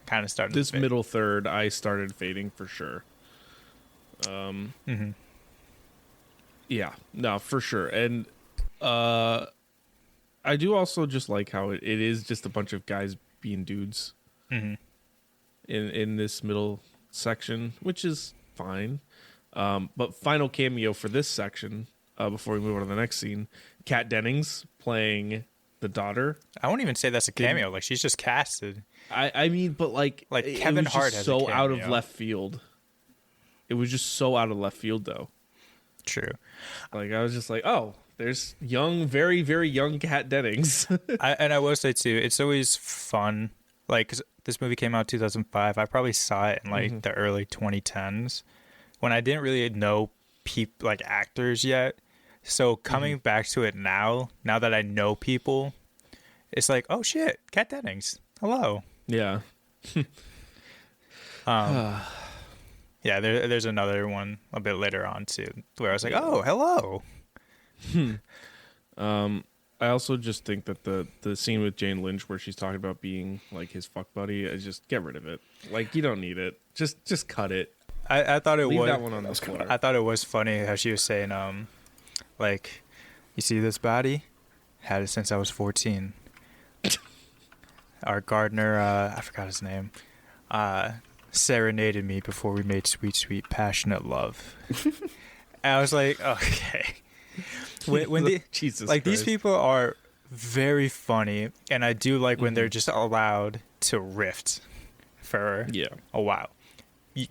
kind of starting this to fade. middle third. I started fading for sure. Yeah, no, for sure. And I do also just like how it is just a bunch of guys being dudes in this middle section, which is fine. But final cameo for this section, before we move on to the next scene, Kat Dennings playing the daughter. I won't even say that's a cameo. Like, she's just casted. I mean, but like Kevin Hart has so a out of cameo. left field. It was just so out of left field, though. True. Like, I was just like, oh, there's young, very, very young Kat Dennings. I will say, too, it's always fun. Like, 'cause this movie came out 2005. I probably saw it in, like, the early 2010s when I didn't really know actors yet. So coming back to it now that I know people, it's like, oh, shit, Kat Dennings. Hello. Yeah. Yeah, there's another one a bit later on too, where I was like, "Oh, hello." I also just think that the scene with Jane Lynch where she's talking about being like his fuck buddy, is just get rid of it. Like, you don't need it. Just cut it. I thought it Leave was that one on the floor. I thought it was funny how she was saying, like, you see this body? Had it since I was 14. Our gardener, I forgot his name, serenaded me before we made sweet, sweet, passionate love. And I was like, okay. When Jesus like, Christ. these people are very funny, and I do like when they're just allowed to riff for a while.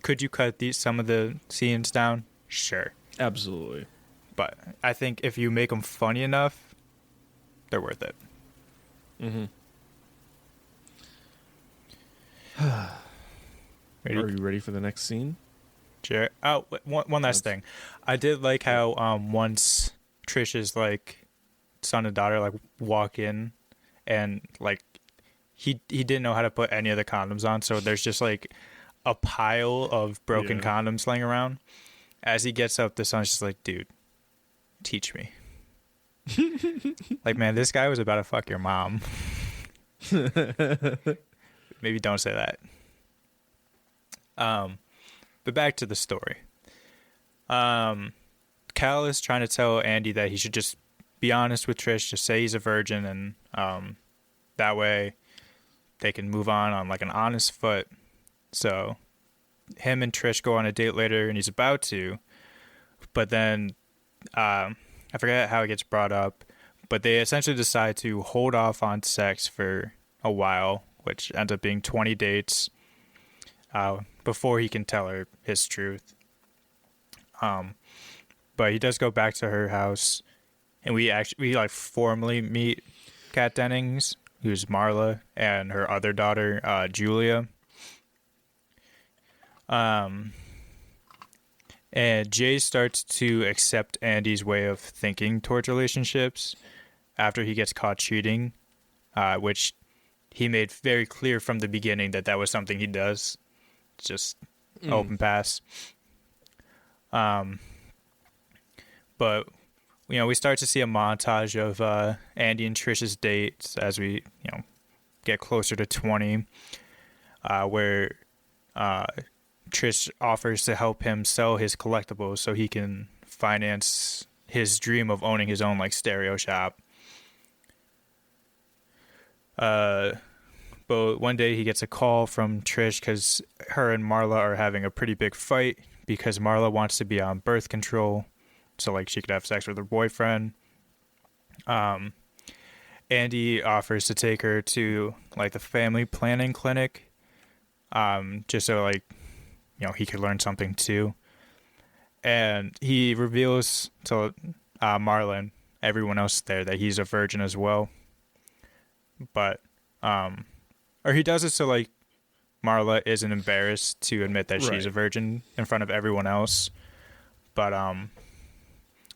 Could you cut some of the scenes down? Sure. Absolutely. But I think if you make them funny enough, they're worth it. Are you ready for the next scene? Sure. Oh, one last thing. I did like how once Trish's like son and daughter like walk in, and like he didn't know how to put any of the condoms on, so there's just like a pile of broken condoms laying around. As he gets up, the son's just like, dude, teach me. Like, man, this guy was about to fuck your mom. Maybe don't say that. But back to the story. Cal is trying to tell Andy that he should just be honest with Trish, just say he's a virgin, and that way they can move on like an honest foot. So him and Trish go on a date later, and he's about to, but then I forget how it gets brought up, but they essentially decide to hold off on sex for a while, which ends up being 20 dates before he can tell her his truth. But he does go back to her house, and we like formally meet Kat Dennings, who's Marla, and her other daughter, Julia. And Jay starts to accept Andy's way of thinking towards relationships after he gets caught cheating, which he made very clear from the beginning that was something he does. It's just open pass. But we start to see a montage of Andy and Trish's dates as we get closer to 20, where Trish offers to help him sell his collectibles so he can finance his dream of owning his own like stereo shop. But one day he gets a call from Trish because her and Marla are having a pretty big fight because Marla wants to be on birth control so like she could have sex with her boyfriend. Andy offers to take her to like the family planning clinic, just so like he could learn something too. And he reveals to Marla and everyone else there that he's a virgin as well. But or he does it so like Marla isn't embarrassed to admit that she's a virgin in front of everyone else. But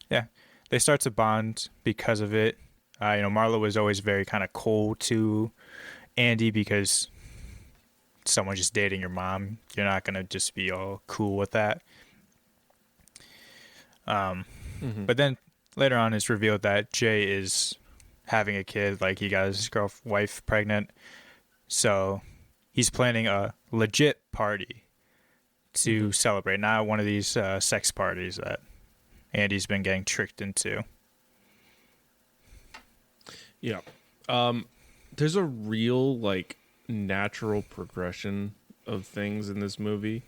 yeah, they start to bond because of it. Marla was always very kind of cold to Andy because someone just dating your mom, you're not gonna just be all cool with that. But then later on, it's revealed that Jay is having a kid. Like, he got his wife pregnant. So he's planning a legit party to celebrate, not one of these sex parties that Andy's been getting tricked into. Yeah. There's a real, like, natural progression of things in this movie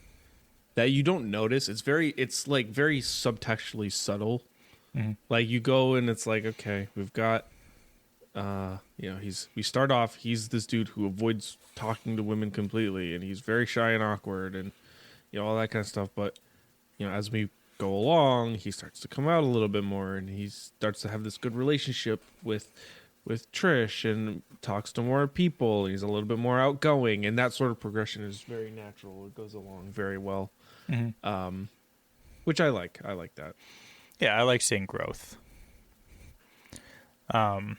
that you don't notice. It's very subtextually subtle. Like, you go and it's like, okay, we've got we start off, he's this dude who avoids talking to women completely, and he's very shy and awkward, and all that kind of stuff. But as we go along, he starts to come out a little bit more, and he starts to have this good relationship with Trish, and talks to more people. He's a little bit more outgoing, and that sort of progression is very natural. It goes along very well, which I like. I like that. Yeah, I like seeing growth. What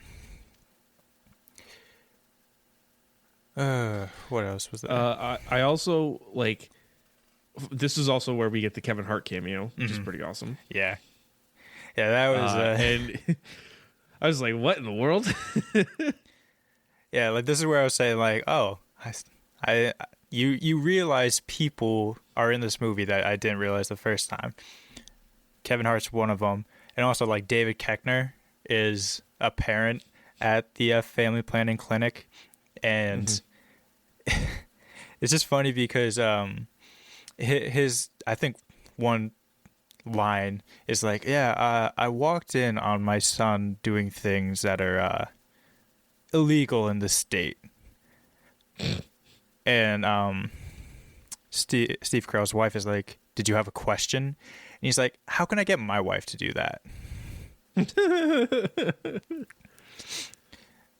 else was there? I also like. This is also where we get the Kevin Hart cameo, which is pretty awesome. Yeah, that was. And I was like, "What in the world?" Yeah, like, this is where I was saying, like, oh, you realize people are in this movie that I didn't realize the first time. Kevin Hart's one of them, and also, like, David Koechner is a parent at the family planning clinic, and it's just funny because his I think one line is like, I walked in on my son doing things that are illegal in the state, and Steve Carell's wife is like, did you have a question? And he's like, how can I get my wife to do that?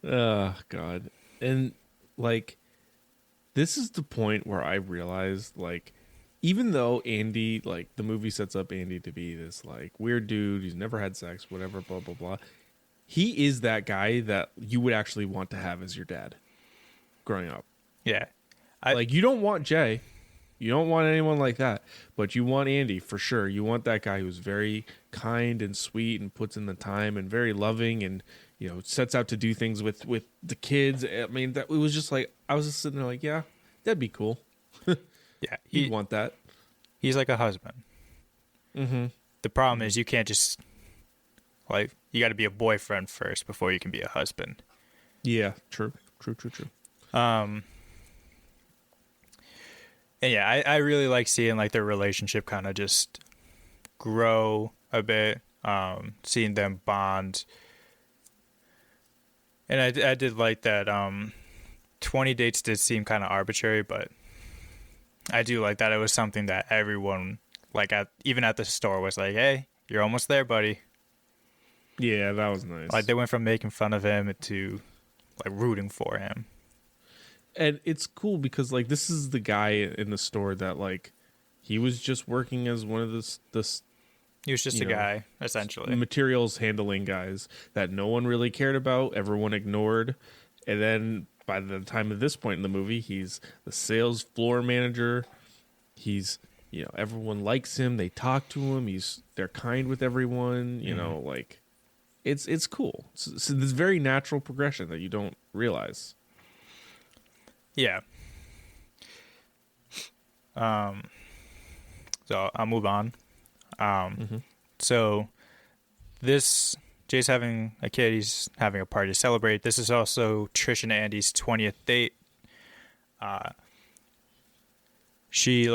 Oh God. And like, this is the point where I realized, like, even though Andy, like, the movie sets up Andy to be this, like, weird dude, he's never had sex, whatever, blah, blah, blah. He is that guy that you would actually want to have as your dad growing up. Yeah. Like, you don't want Jay. You don't want anyone like that. But you want Andy, for sure. You want that guy who's very kind and sweet and puts in the time and very loving and, sets out to do things with the kids. I mean, it was just like, I was just sitting there like, yeah, that'd be cool. Yeah, you'd want that. He's like a husband. The problem is you can't just, like, you got to be a boyfriend first before you can be a husband. Yeah, true. And yeah, I really like seeing, like, their relationship kind of just grow a bit, seeing them bond. And I did like that 20 dates did seem kind of arbitrary, but I do like that it was something that everyone, like, even at the store was like, hey, you're almost there, buddy. Yeah, that was nice. Like, they went from making fun of him to, like, rooting for him. And it's cool because, like, this is the guy in the store that, like, he was just working as one of this he was just a guy, essentially. Materials handling guys that no one really cared about, everyone ignored. And then by the time of this point in the movie, he's the sales floor manager. He's, everyone likes him. They talk to him. They're kind with everyone. Like, it's cool. So this very natural progression that you don't realize. Yeah. So I'll move on. So Jay's having a kid. He's having a party to celebrate. This is also Trish and Andy's 20th date. She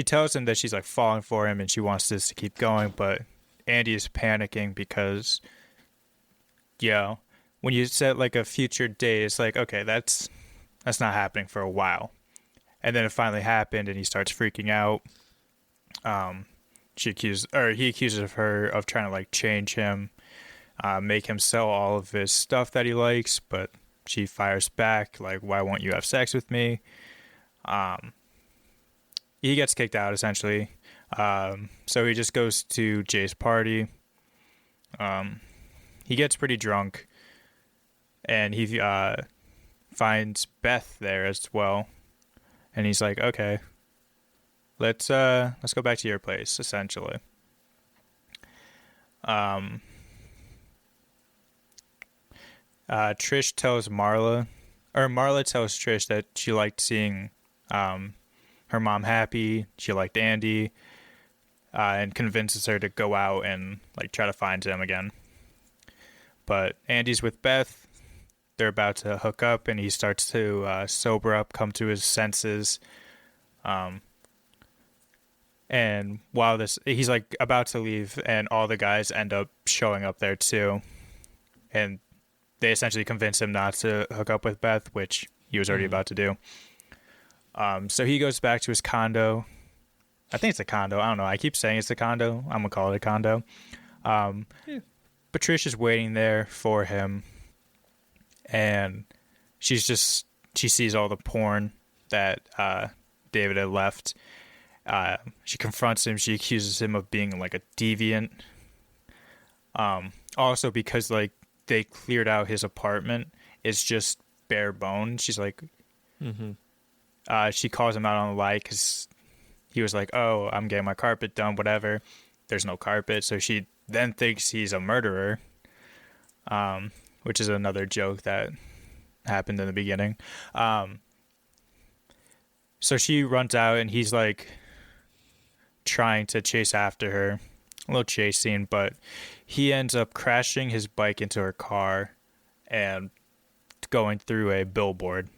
tells him that she's, like, falling for him and she wants this to keep going, but Andy is panicking because, when you set, like, a future date, it's like, okay, that's not happening for a while. And then it finally happened and he starts freaking out. He accuses her of trying to, like, change him, make him sell all of his stuff that he likes, but she fires back, like, why won't you have sex with me? He gets kicked out, essentially. So he just goes to Jay's party. He gets pretty drunk, and he finds Beth there as well. And he's like, okay, let's go back to your place, essentially. Trish tells Marla, or Marla tells Trish that she liked seeing her mom happy. She liked Andy, and convinces her to go out and like try to find him again. But Andy's with Beth. They're about to hook up, and he starts to sober up, come to his senses. And while he's like about to leave, and all the guys end up showing up there too. And they essentially convince him not to hook up with Beth, which he was already about to do. So he goes back to his condo. I think it's a condo. I don't know. I keep saying it's a condo. I'm going to call it a condo. Patricia's waiting there for him. And she sees all the porn that David had left. She confronts him. She accuses him of being like a deviant. Also because like they cleared out his apartment. It's just bare bones. She's like, she calls him out on the lie because he was like, oh, I'm getting my carpet done, whatever. There's no carpet. So she then thinks he's a murderer, which is another joke that happened in the beginning. So she runs out and he's like trying to chase after her. A little chase scene, but he ends up crashing his bike into her car and going through a billboard.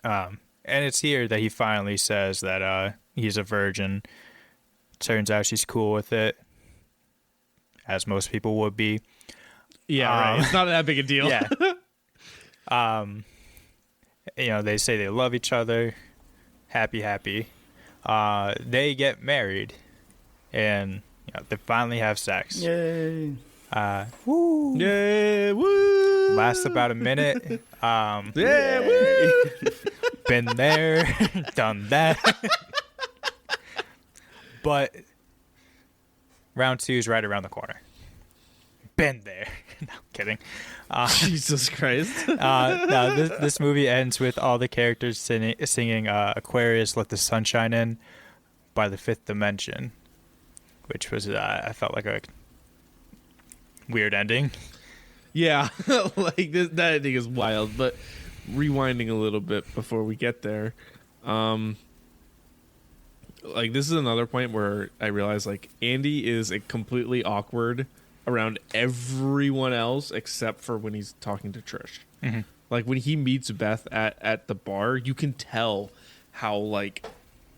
And it's here that he finally says that he's a virgin. Turns out she's cool with it, as most people would be. Yeah, right. It's not that big a deal. Yeah. They say they love each other. Happy. They get married, and they finally have sex. Yay! Woo! Yay! Woo! Lasts about a minute. Yeah! Woo! Been there, done that. But round 2 is right around the corner. Been there. No, I'm kidding. Jesus Christ. No, this movie ends with all the characters singing Aquarius, Let the Sunshine In by the Fifth Dimension, which was, I felt like a weird ending. Yeah, like that ending is wild, but rewinding a little bit before we get there, like this is another point where I realize like Andy is completely awkward around everyone else except for when he's talking to Trish. Mm-hmm. Like when he meets Beth at the bar, you can tell how like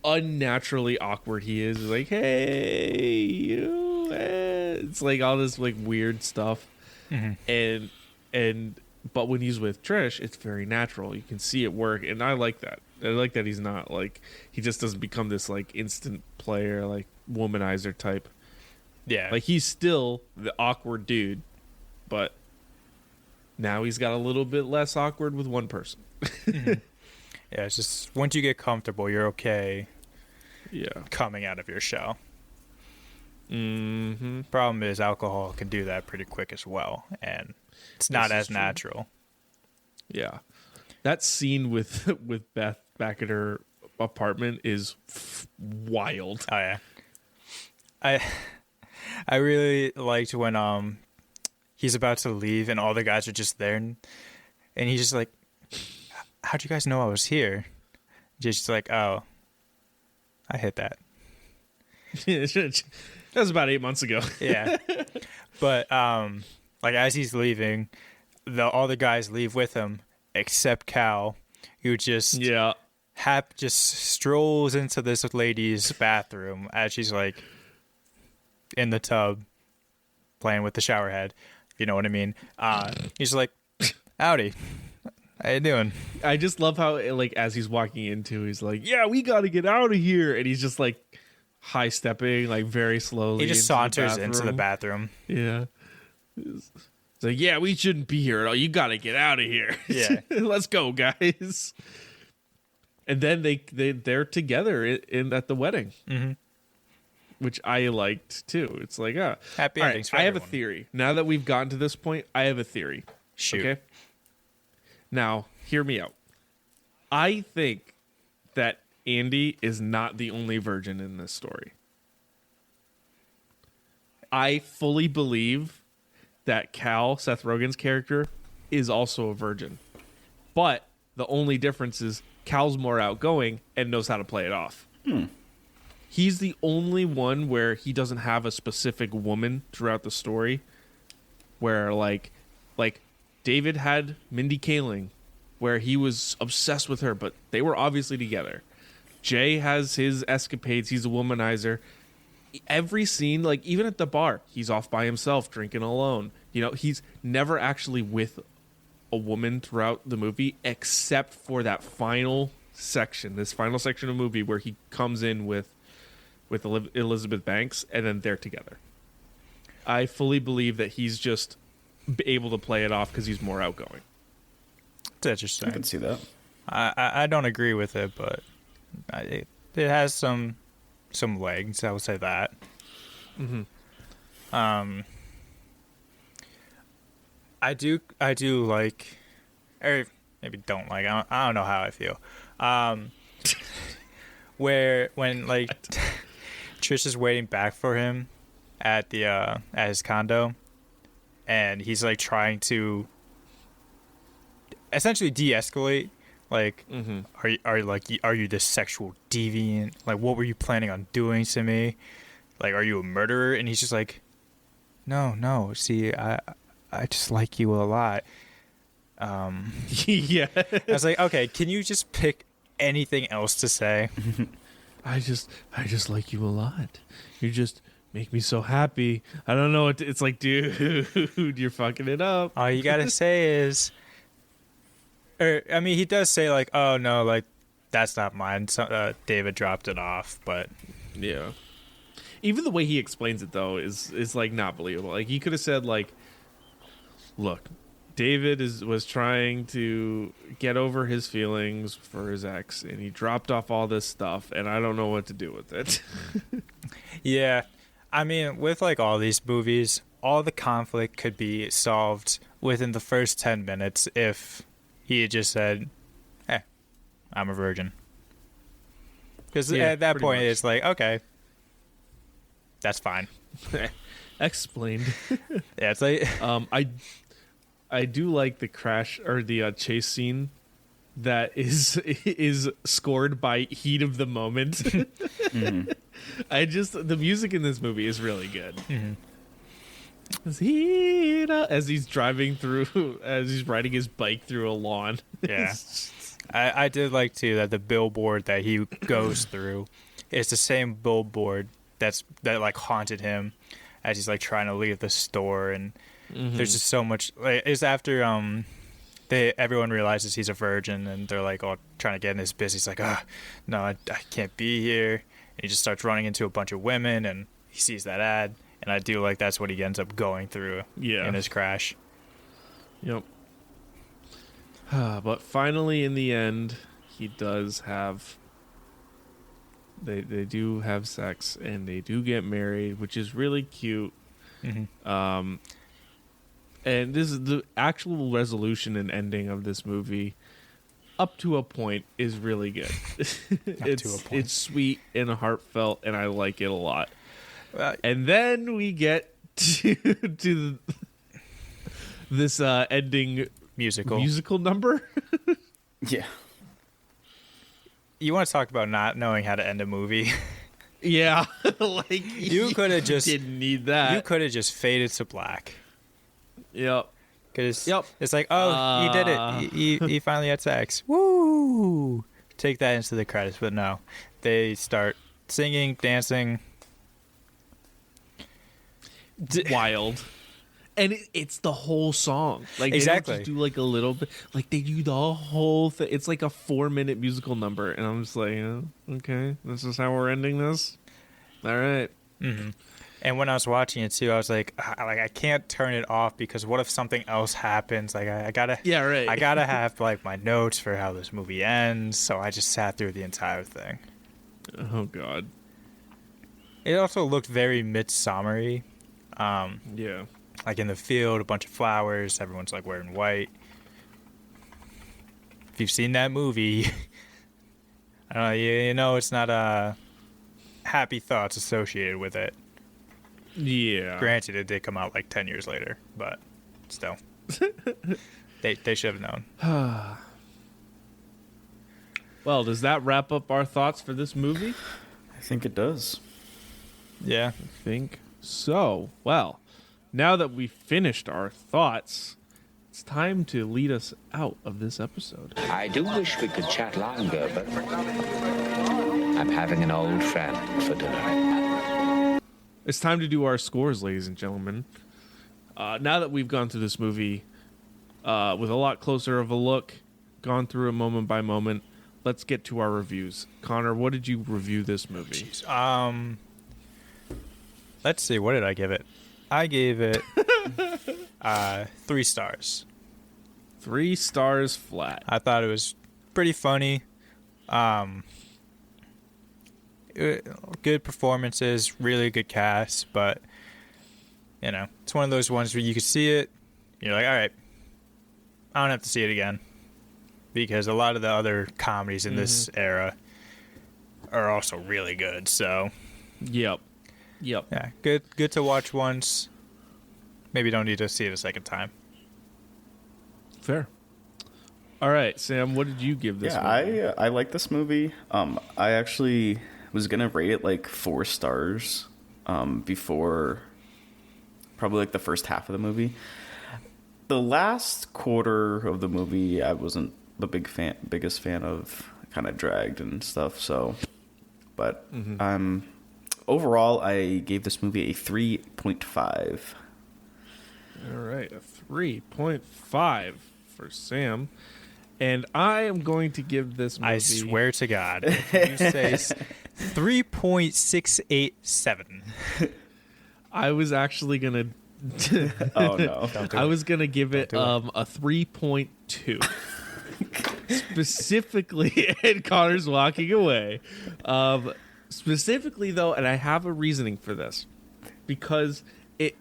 unnaturally awkward he is. He's like, hey, you, it's like all this like weird stuff. Mm-hmm. And but when he's with Trish, it's very natural. You can see it work, and I like that. I like that he's not like he just doesn't become this like instant player, like womanizer type. Yeah, like he's still the awkward dude, but now he's got a little bit less awkward with one person. Mm-hmm. Yeah, it's just once you get comfortable, you're okay. Yeah, coming out of your shell. Mm-hmm. Problem is, alcohol can do that pretty quick as well, and it's not as natural. Yeah, that scene with Beth back at her apartment is wild. Oh yeah, I really liked when he's about to leave and all the guys are just there, and he's just like, "How'd you guys know I was here?" Just like, "Oh, I hit that." That was about 8 months ago. Yeah, but like as he's leaving, all the guys leave with him except Cal, who just just strolls into this lady's bathroom as she's like in the tub playing with the shower head, if you know what I mean. He's like, "Howdy, how you doing?" I just love how like as he's walking into, he's like, "Yeah, we got to get out of here," and he's just like high stepping like very slowly. He just saunters into the bathroom. Yeah, it's like, "Yeah, we shouldn't be here at all. You got to get out of here." Yeah. Let's go, guys. And then they're together at the wedding, which I liked too. It's like, happy endings. Right, I have a theory. Now that we've gotten to this point, I have a theory. Shoot. Okay. Now, hear me out. I think that Andy is not the only virgin in this story. I fully believe that Cal, Seth Rogen's character, is also a virgin. But the only difference is Cal's more outgoing and knows how to play it off. He's the only one where he doesn't have a specific woman throughout the story. Where like David had Mindy Kaling, where he was obsessed with her, but they were obviously together. Jay has his escapades. He's a womanizer. Every scene, like even at the bar, he's off by himself drinking alone. You know, he's never actually with a woman throughout the movie, except for that final section, this final section of the movie where he comes in with Elizabeth Banks, and then they're together. I fully believe that he's just able to play it off because he's more outgoing. It's interesting. I can see that. I don't agree with it, but it has some legs. I would say that. I do like, or maybe don't like. I don't know how I feel. When like Trish is waiting back for him at the at his condo, and he's like trying to essentially de-escalate. Like, are you this sexual deviant? Like, what were you planning on doing to me? Like, are you a murderer? And he's just like, no. See, I just like you a lot. Yeah. I was like, okay, can you just pick anything else to say? I just like you a lot. You just make me so happy. I don't know what it's like, dude. You're fucking it up. All you gotta say is, I mean, he does say like, oh no, like that's not mine. So, David dropped it off, but yeah. Even the way he explains it though is like not believable. Like he could have said like, look, David was trying to get over his feelings for his ex, and he dropped off all this stuff, and I don't know what to do with it. Yeah, I mean, with like all these movies, all the conflict could be solved within the first 10 minutes if he had just said, "Hey, I'm a virgin." Because at that point, it's like, okay, that's fine. Explained. Yeah, it's like I do like the crash or the chase scene that is scored by Heat of the Moment. The music in this movie is really good. As he's driving through, as he's riding his bike through a lawn. Yeah. I did like too that the billboard that he goes through is the same billboard that like haunted him as he's like trying to leave the store, and there's just so much. Like, it's after everyone realizes he's a virgin, and they're like all trying to get in his business. He's like, no, I can't be here. And he just starts running into a bunch of women, and he sees that ad, and I do like that's what he ends up going through in his crash. Yep. But finally, in the end, he does have. They do have sex, and they do get married, which is really cute. And this is the actual resolution and ending of this movie. Up to a point is really good. It's sweet and heartfelt, and I like it a lot. And then we get to this ending musical number. Yeah. You want to talk about not knowing how to end a movie? Yeah, like you could have just didn't need that. You could have just faded to black. Yep. Because it's like, oh, he did it. He finally had sex. Woo! Take that into the credits, but no, they start singing, dancing. Wild. And it's the whole song. Like exactly. They don't just do like a little bit. Like they do the whole thing. It's like a 4-minute musical number, and I'm just like, okay, this is how we're ending this. All right. And when I was watching it too, I was like I can't turn it off because what if something else happens? Like I gotta, right. I gotta have like my notes for how this movie ends. So I just sat through the entire thing. Oh God. It also looked very midsummery. Yeah. Like in the field, a bunch of flowers. Everyone's like wearing white. If you've seen that movie, I don't know. You know it's not happy thoughts associated with it. Yeah. Granted, it did come out like 10 years later, but still. they should have known. Well, does that wrap up our thoughts for this movie? I think it does. Yeah. I think so. Well, now that we've finished our thoughts, it's time to lead us out of this episode. I do wish we could chat longer, but I'm having an old friend for dinner. It's time to do our scores, ladies and gentlemen. Now that we've gone through this movie with a lot closer of a look, gone through it moment by moment, let's get to our reviews. Connor, what did you review this movie? Jeez. Let's see. What did I give it? I gave it 3 stars. 3 stars flat. I thought it was pretty funny. Good performances, really good cast, but it's one of those ones where you could see it, you're like, all right, I don't have to see it again, because a lot of the other comedies in this era are also really good. So, yep, yeah, good to watch once. Maybe don't need to see it a second time. Fair. All right, Sam, what did you give this movie? I like this movie. I actually was gonna rate it like 4 stars before probably like the first half of the movie. The last quarter of the movie I wasn't the biggest fan of. Kind of dragged and stuff, so but overall I gave this movie a 3.5. All right, a 3.5 for Sam. And I am going to give this movie... I swear to God, if you say 3.687. I was actually going to... Oh, no. I was going to give it a 3.2. Specifically, and Connor's walking away. Specifically, though, and I have a reasoning for this. Because the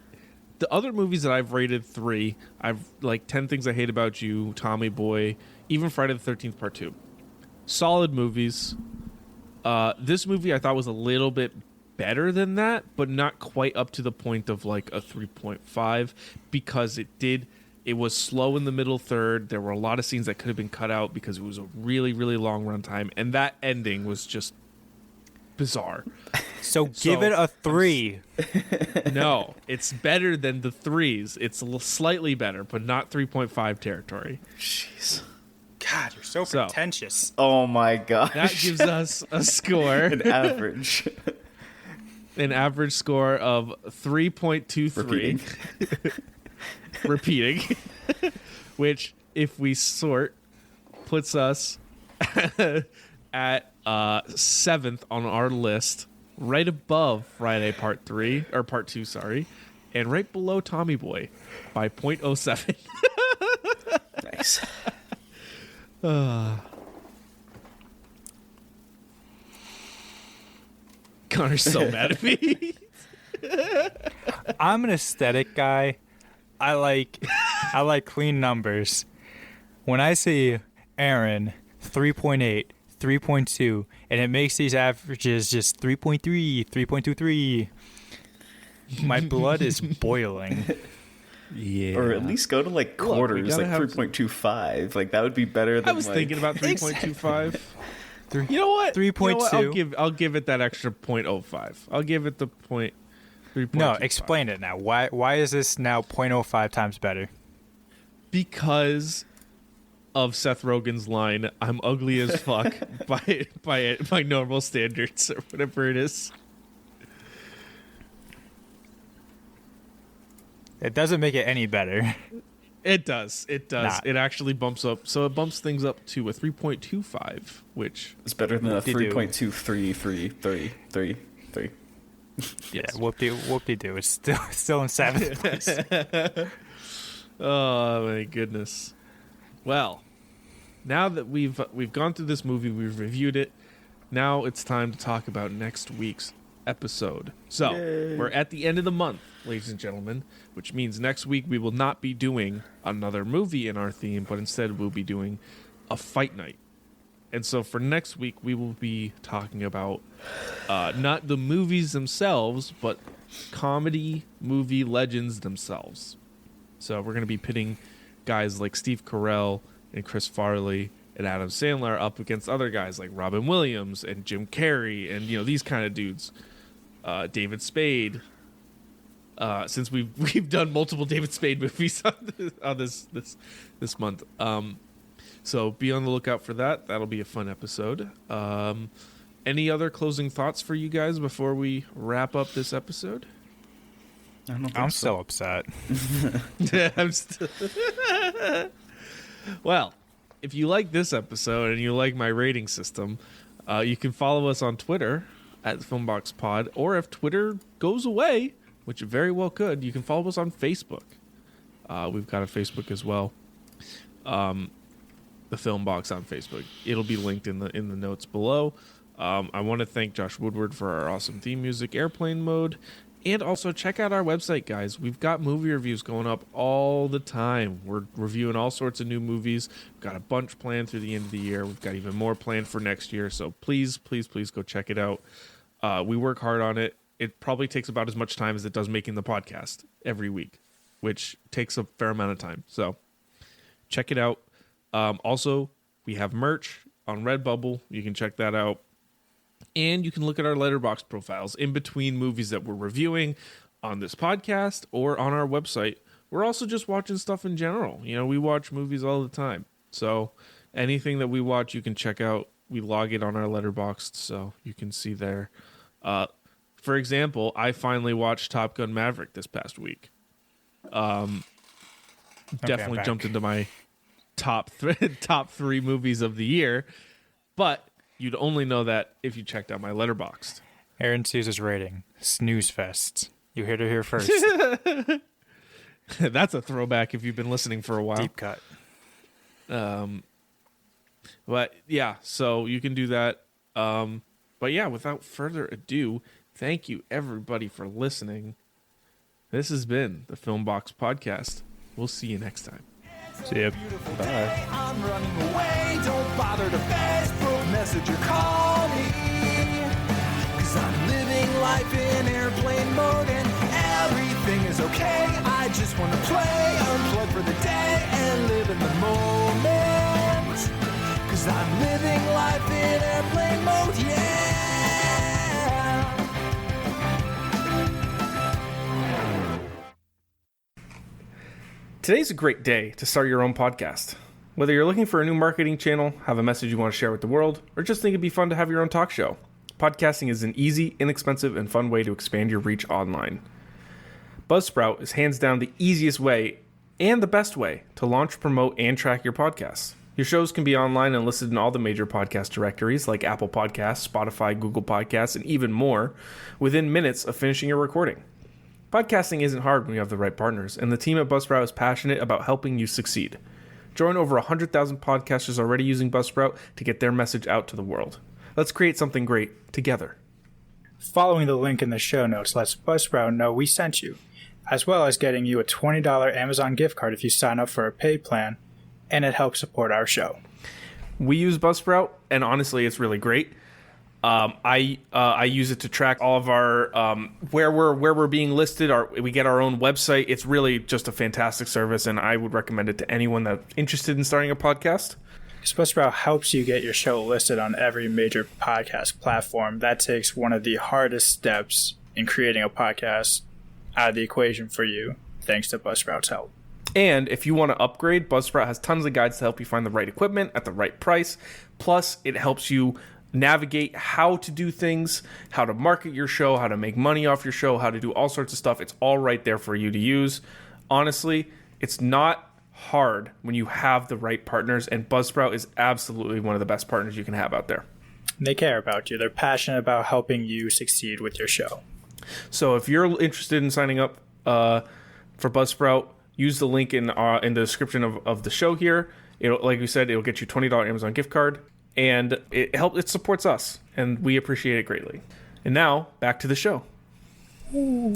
other movies that I've rated 3, I've like 10 Things I Hate About You, Tommy Boy, even Friday the 13th Part 2. Solid movies. This movie I thought was a little bit better than that, but not quite up to the point of like a 3.5, because it was slow in the middle third. There were a lot of scenes that could have been cut out because it was a really, really long runtime, and that ending was just bizarre. So give it a 3. No, it's better than the 3s. It's slightly better, but not 3.5 territory. Jeez. God, you're so pretentious. Oh my gosh. That gives us a score. An average. An average score of 3.23. Repeating. Which, if we sort, puts us at 7th on our list, right above Friday Part 2, and right below Tommy Boy by 0.07. Nice. Connor's so mad at me. I'm an aesthetic guy. I like clean numbers. When I see Aaron 3.8, 3.2, and it makes these averages just 3.3, 3.23, my blood is boiling. Yeah. Or at least go to like quarters, like 3.25. Like that would be better than I was thinking about 3.25. You know what? 3.2. I'll give it that extra 0.05. I'll give it the 3.25. No, explain it now. Why is this now 0.05 times better? Because of Seth Rogen's line, "I'm ugly as fuck" by normal standards, or whatever it is. It doesn't make it any better. It does. Nah. It actually bumps up. So it bumps things up to a 3.25, which is better than a 3.23333. Yeah, whoop-de-doo. It's still in 7th place. Oh my goodness. Well, now that we've gone through this movie, we've reviewed it. Now it's time to talk about next week's episode. So we're at the end of the month, ladies and gentlemen, which means next week we will not be doing another movie in our theme, but instead we'll be doing a fight night. And so for next week, we will be talking about not the movies themselves, but comedy movie legends themselves. So we're going to be pitting guys like Steve Carrell and Chris Farley and Adam Sandler up against other guys like Robin Williams and Jim Carrey and, you know, these kind of dudes. David Spade. Since we've done multiple David Spade movies on this month. So be on the lookout for that. That'll be a fun episode. Any other closing thoughts for you guys before we wrap up this episode? I'm still upset. Well, if you like this episode and you like my rating system, you can follow us on Twitter at FilmboxPod, or if Twitter goes away, which it very well could, you can follow us on Facebook. We've got a Facebook as well. The Film Box on Facebook. It'll be linked in the notes below. I want to thank Josh Woodward for our awesome theme music, Airplane Mode, and also check out our website, guys. We've got movie reviews going up all the time. We're reviewing all sorts of new movies. We've got a bunch planned through the end of the year. We've got even more planned for next year. So please, please, please go check it out. We work hard on it. It probably takes about as much time as it does making the podcast every week, which takes a fair amount of time. So check it out. Also, we have merch on Redbubble. You can check that out. And you can look at our Letterboxd profiles in between movies that we're reviewing on this podcast or on our website. We're also just watching stuff in general. You know, we watch movies all the time. So anything that we watch, you can check out. We log it on our Letterboxd, so you can see there. For example, I finally watched Top Gun Maverick this past week. Definitely jumped into my top three movies of the year, but you'd only know that if you checked out my Letterboxd. Aaron sees his rating. Snooze fest. You heard it here first. That's a throwback if you've been listening for a while. Deep cut. But yeah, so you can do that. But yeah, without further ado, thank you everybody for listening. This has been the Film Box Podcast. We'll see you next time. See ya. Bye. I'm running away. Don't bother to Facebook message or call me. Cause I'm living life in airplane mode and everything is okay. I just want to play, unplug for the day and live in the moment. Cause I'm living life in airplane mode, yeah. Today's a great day to start your own podcast. Whether you're looking for a new marketing channel, have a message you want to share with the world, or just think it'd be fun to have your own talk show, podcasting is an easy, inexpensive, and fun way to expand your reach online. Buzzsprout is hands down the easiest way and the best way to launch, promote, and track your podcasts. Your shows can be online and listed in all the major podcast directories like Apple Podcasts, Spotify, Google Podcasts, and even more within minutes of finishing your recording. Podcasting isn't hard when you have the right partners, and the team at Buzzsprout is passionate about helping you succeed. Join over 100,000 podcasters already using Buzzsprout to get their message out to the world. Let's create something great together. Following the link in the show notes lets Buzzsprout know we sent you, as well as getting you a $20 Amazon gift card if you sign up for a paid plan, and it helps support our show. We use Buzzsprout, and honestly, it's really great. I use it to track all of our where we're being listed. We get our own website. It's really just a fantastic service, and I would recommend it to anyone that's interested in starting a podcast. Buzzsprout helps you get your show listed on every major podcast platform. That takes one of the hardest steps in creating a podcast out of the equation for you, thanks to Buzzsprout's help. And if you want to upgrade, Buzzsprout has tons of guides to help you find the right equipment at the right price. Plus, it helps you navigate how to do things, how to market your show, how to make money off your show, how to do all sorts of stuff. It's all right there for you to use. Honestly, it's not hard when you have the right partners, and Buzzsprout is absolutely one of the best partners you can have out there. They care about you. They're passionate about helping you succeed with your show. So if you're interested in signing up for Buzzsprout, use the link in the description of the show here. Like we said, it'll get you $20 Amazon gift card. And it supports us, and we appreciate it greatly. And now, back to the show. Ooh.